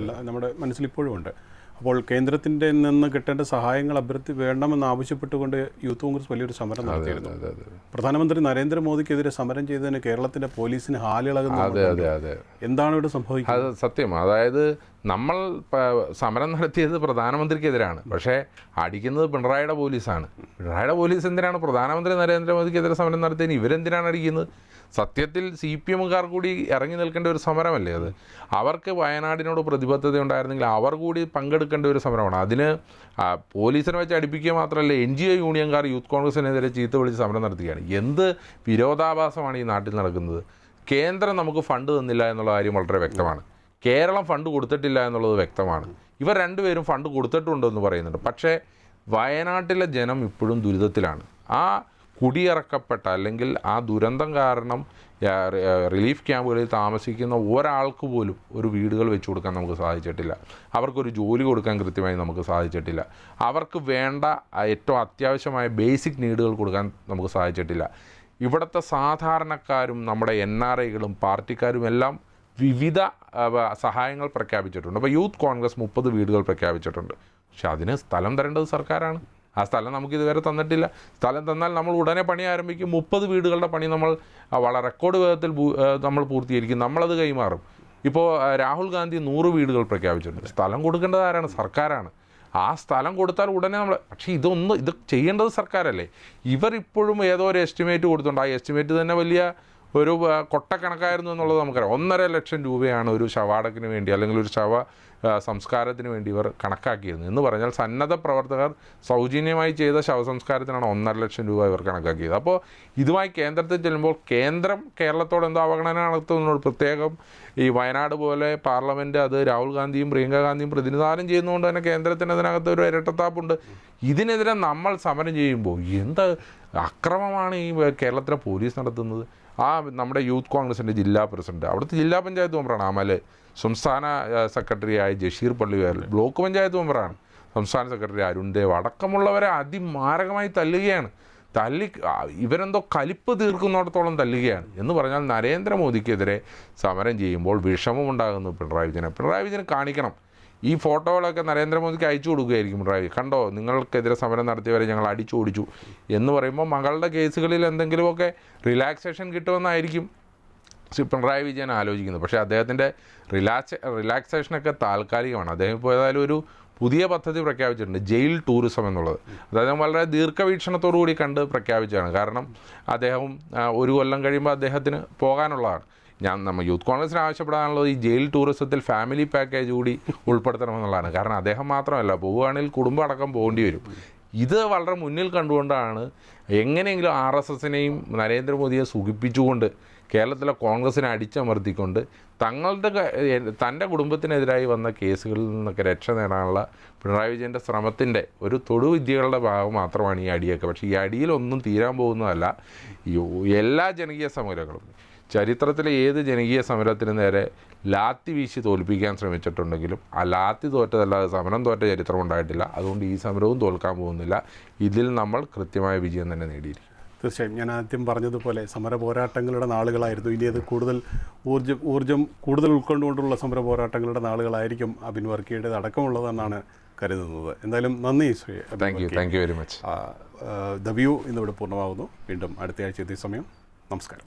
[SPEAKER 1] നമ്മുടെ മനസ്സിൽ ഇപ്പോഴും ഉണ്ട്. അപ്പോൾ കേന്ദ്രത്തിൻ്റെ നിന്ന് കിട്ടേണ്ട സഹായങ്ങൾ വേണമെന്ന് ആവശ്യപ്പെട്ടുകൊണ്ട് യൂത്ത് കോൺഗ്രസ് വലിയൊരു സമരം നടത്തിയിരുന്നു. പ്രധാനമന്ത്രി നരേന്ദ്രമോദിക്കെതിരെ സമരം ചെയ്തതിന് കേരളത്തിൻ്റെ പോലീസിന് ഹാലിളകുന്നു. എന്താണ് ഇവിടെ സംഭവിക്കുന്നത്?
[SPEAKER 2] അത് സത്യം. അതായത് നമ്മൾ സമരം നടത്തിയത് പ്രധാനമന്ത്രിക്കെതിരാണ്, പക്ഷേ അടിക്കുന്നത് പിണറായിയുടെ പോലീസാണ്. പിണറായിയുടെ പോലീസ് എന്തിനാണ് പ്രധാനമന്ത്രി നരേന്ദ്രമോദിക്കെതിരെ സമരം നടത്തിയതിന് ഇവരെന്തിനാണ് അടിക്കുന്നത്? സത്യത്തിൽ CPM-കാർ കൂടി ഇറങ്ങി നിൽക്കേണ്ട ഒരു സമരമല്ലേ അത്? അവർക്ക് വയനാടിനോട് പ്രതിബദ്ധത ഉണ്ടായിരുന്നെങ്കിൽ അവർ കൂടി പങ്കെടുക്കേണ്ട ഒരു സമരമാണ്. അതിന് പോലീസിനെ വെച്ച് അടുപ്പിക്കുക മാത്രമല്ല, NGO യൂണിയൻകാർ യൂത്ത് കോൺഗ്രസിനെതിരെ ചീത്ത വിളിച്ച് സമരം നടത്തുകയാണ്. എന്ത് വിരോധാഭാസമാണ് ഈ നാട്ടിൽ നടക്കുന്നത്? കേന്ദ്രം നമുക്ക് ഫണ്ട് തന്നില്ല എന്നുള്ള കാര്യം വളരെ വ്യക്തമാണ്. കേരളം ഫണ്ട് കൊടുത്തിട്ടില്ല എന്നുള്ളത് വ്യക്തമാണ്. ഇവർ രണ്ടുപേരും ഫണ്ട് കൊടുത്തിട്ടുണ്ടെന്ന് പറയുന്നുണ്ട്. പക്ഷേ വയനാട്ടിലെ ജനം ഇപ്പോഴും ദുരിതത്തിലാണ്. ആ കുടിയിറക്കപ്പെട്ട അല്ലെങ്കിൽ ആ ദുരന്തം കാരണം റിലീഫ് ക്യാമ്പുകളിൽ താമസിക്കുന്ന ഒരാൾക്ക് പോലും ഒരു വീടുകൾ വെച്ച് കൊടുക്കാൻ നമുക്ക് സാധിച്ചിട്ടില്ല. അവർക്കൊരു ജോലി കൊടുക്കാൻ കൃത്യമായി നമുക്ക് സാധിച്ചിട്ടില്ല. അവർക്ക് വേണ്ട ഏറ്റവും അത്യാവശ്യമായ ബേസിക് നീഡുകൾ കൊടുക്കാൻ നമുക്ക് സാധിച്ചിട്ടില്ല. ഇവിടുത്തെ സാധാരണക്കാരും നമ്മുടെ NRIകളും പാർട്ടിക്കാരും എല്ലാം വിവിധ സഹായങ്ങൾ പ്രഖ്യാപിച്ചിട്ടുണ്ട്. അപ്പോൾ യൂത്ത് കോൺഗ്രസ് 30 വീടുകൾ പ്രഖ്യാപിച്ചിട്ടുണ്ട്. പക്ഷെ അതിന് സ്ഥലം തരേണ്ടത് സർക്കാരാണ്. ആ സ്ഥലം നമുക്കിതുവരെ തന്നിട്ടില്ല. സ്ഥലം തന്നാൽ നമ്മൾ ഉടനെ പണി ആരംഭിക്കും. 30 വീടുകളുടെ പണി നമ്മൾ വളരെ റെക്കോർഡ് വേഗത്തിൽ നമ്മൾ പൂർത്തീകരിക്കും. നമ്മളത് കൈമാറും. ഇപ്പോൾ രാഹുൽ ഗാന്ധി 100 വീടുകൾ പ്രഖ്യാപിച്ചിട്ടുണ്ട്. സ്ഥലം കൊടുക്കേണ്ടത് ആരാണ്? സർക്കാരാണ്. ആ സ്ഥലം കൊടുത്താൽ ഉടനെ നമ്മൾ, പക്ഷേ ഇത് ചെയ്യേണ്ടത് സർക്കാരല്ലേ? ഇവരിപ്പോഴും ഏതോ ഒരു എസ്റ്റിമേറ്റ് കൊടുത്തിട്ടുണ്ട്. ആ എസ്റ്റിമേറ്റ് തന്നെ വലിയ ഒരു കൊട്ടക്കണക്കായിരുന്നു എന്നുള്ളത് നമുക്കറിയാം. 1.5 ലക്ഷം രൂപയാണ് ഒരു ശവാടക്കിന് വേണ്ടി അല്ലെങ്കിൽ ഒരു ശവ സംസ്കാരത്തിന് വേണ്ടി ഇവർ കണക്കാക്കിയിരുന്നു. എന്ന് പറഞ്ഞാൽ സന്നദ്ധ പ്രവർത്തകർ സൗജന്യമായി ചെയ്ത ശവസംസ്കാരത്തിനാണ് 1.5 ലക്ഷം രൂപ ഇവർ കണക്കാക്കിയത്. അപ്പോൾ ഇതുമായി കേന്ദ്രത്തിൽ ചെല്ലുമ്പോൾ കേന്ദ്രം കേരളത്തോട് എന്തോ അവഗണന നടത്തുന്നതിനോട് പ്രത്യേകം ഈ വയനാട് പോലെ പാർലമെൻറ്റ് അത് രാഹുൽ ഗാന്ധിയും പ്രിയങ്ക ഗാന്ധിയും പ്രതിനിധാനം ചെയ്യുന്നതുകൊണ്ട് തന്നെ കേന്ദ്രത്തിന് അതിനകത്ത് ഒരു ഇരട്ടത്താപ്പുണ്ട്. ഇതിനെതിരെ നമ്മൾ സമരം ചെയ്യുമ്പോൾ എന്ത് അക്രമമാണ് ഈ കേരളത്തിലെ പോലീസ് നടത്തുന്നത്? നമ്മുടെ യൂത്ത് കോൺഗ്രസിൻ്റെ ജില്ലാ പ്രസിഡന്റ്, അവിടുത്തെ ജില്ലാ പഞ്ചായത്ത് മെമ്പറാണ് അമല്, സംസ്ഥാന സെക്രട്ടറിയായ ജഷീർ പള്ളിവേൽ, ബ്ലോക്ക് പഞ്ചായത്ത് മെമ്പറാണ്, സംസ്ഥാന സെക്രട്ടറി അരുൺ ദേവ് അടക്കമുള്ളവരെ അതിമാരകമായി തല്ലുകയാണ്. ഇവരെന്തോ കലിപ്പ് തീർക്കുന്നിടത്തോളം തല്ലുകയാണ്. എന്ന് പറഞ്ഞാൽ നരേന്ദ്രമോദിക്കെതിരെ സമരം ചെയ്യുമ്പോൾ വിഷമമുണ്ടാകുന്നു പിണറായി വിജയന് കാണിക്കണം. ഈ ഫോട്ടോകളൊക്കെ നരേന്ദ്രമോദിക്ക് അയച്ചു കൊടുക്കുകയായിരിക്കും പിണറായി. കണ്ടോ, നിങ്ങൾക്കെതിരെ സമരം നടത്തിയവരെ ഞങ്ങൾ അടിച്ചു ഓടിച്ചു എന്ന് പറയുമ്പോൾ മകളുടെ കേസുകളിൽ എന്തെങ്കിലുമൊക്കെ റിലാക്സേഷൻ കിട്ടുമെന്നായിരിക്കും പിണറായി വിജയൻ ആലോചിക്കുന്നത്. പക്ഷേ അദ്ദേഹത്തിൻ്റെ റിലാക്സേഷനൊക്കെ താൽക്കാലികമാണ്. അദ്ദേഹം ഇപ്പോൾ ഏതായാലും ഒരു പുതിയ പദ്ധതി പ്രഖ്യാപിച്ചിട്ടുണ്ട്, ജയിൽ ടൂറിസം എന്നുള്ളത്. അതായത് വളരെ ദീർഘവീക്ഷണത്തോടു കൂടി കണ്ട് പ്രഖ്യാപിച്ചതാണ്. കാരണം അദ്ദേഹം 1 കൊല്ലം കഴിയുമ്പോൾ അദ്ദേഹത്തിന് പോകാനുള്ളതാണ്. നമ്മൾ യൂത്ത് കോൺഗ്രസിന് ആവശ്യപ്പെടാനുള്ളത് ഈ ജയിൽ ടൂറിസത്തിൽ ഫാമിലി പാക്കേജ് കൂടി ഉൾപ്പെടുത്തണമെന്നുള്ളതാണ്. കാരണം അദ്ദേഹം മാത്രമല്ല, പോവുകയാണെങ്കിൽ കുടുംബം അടക്കം പോകേണ്ടി വരും. ഇത് വളരെ മുന്നിൽ കണ്ടുകൊണ്ടാണ് എങ്ങനെയെങ്കിലും RSSനെയും നരേന്ദ്രമോദിയെ സുഖിപ്പിച്ചുകൊണ്ട് കേരളത്തിലെ കോൺഗ്രസിനെ അടിച്ചമർത്തിക്കൊണ്ട് തൻ്റെ കുടുംബത്തിനെതിരായി വന്ന കേസുകളിൽ നിന്നൊക്കെ രക്ഷ നേടാനുള്ള പിണറായി വിജയൻ്റെ ശ്രമത്തിൻ്റെ ഒരു തൊടുവിദ്യകളുടെ ഭാഗം മാത്രമാണ് ഈ അടിയൊക്കെ. പക്ഷേ ഈ അടിയിലൊന്നും തീരാൻ പോകുന്നതല്ല. എല്ലാ ജനകീയ സമരങ്ങളും, ചരിത്രത്തിലെ ഏത് ജനകീയ സമരത്തിന് നേരെ ലാത്തി വീശി തോൽപ്പിക്കാൻ ശ്രമിച്ചിട്ടുണ്ടെങ്കിലും ആ ലാത്തി തോറ്റതല്ലാതെ സമരം തോറ്റ ചരിത്രം ഉണ്ടായിട്ടില്ല. അതുകൊണ്ട് ഈ സമരവും തോൽക്കാൻ പോകുന്നില്ല. ഇതിൽ നമ്മൾ കൃത്യമായ വിജയം തന്നെ നേടിയിരിക്കും.
[SPEAKER 1] തീർച്ചയായും ഞാൻ ആദ്യം പറഞ്ഞതുപോലെ സമര പോരാട്ടങ്ങളുടെ നാളുകളായിരുന്നു. ഇനി അത് കൂടുതൽ ഊർജ്ജം കൂടുതൽ ഉൾക്കൊണ്ടുകൊണ്ടുള്ള സമര പോരാട്ടങ്ങളുടെ നാളുകളായിരിക്കും അബിൻ വർക്കിയുടേത് അടക്കമുള്ളതെന്നാണ് കരുതുന്നത്. എന്തായാലും നന്ദി Shri.
[SPEAKER 2] Thank you very much.
[SPEAKER 1] The view ഇന്നിവിടെ പൂർണ്ണമാകുന്നു. വീണ്ടും അടുത്ത ആഴ്ച ഇതേ സമയം. നമസ്കാരം.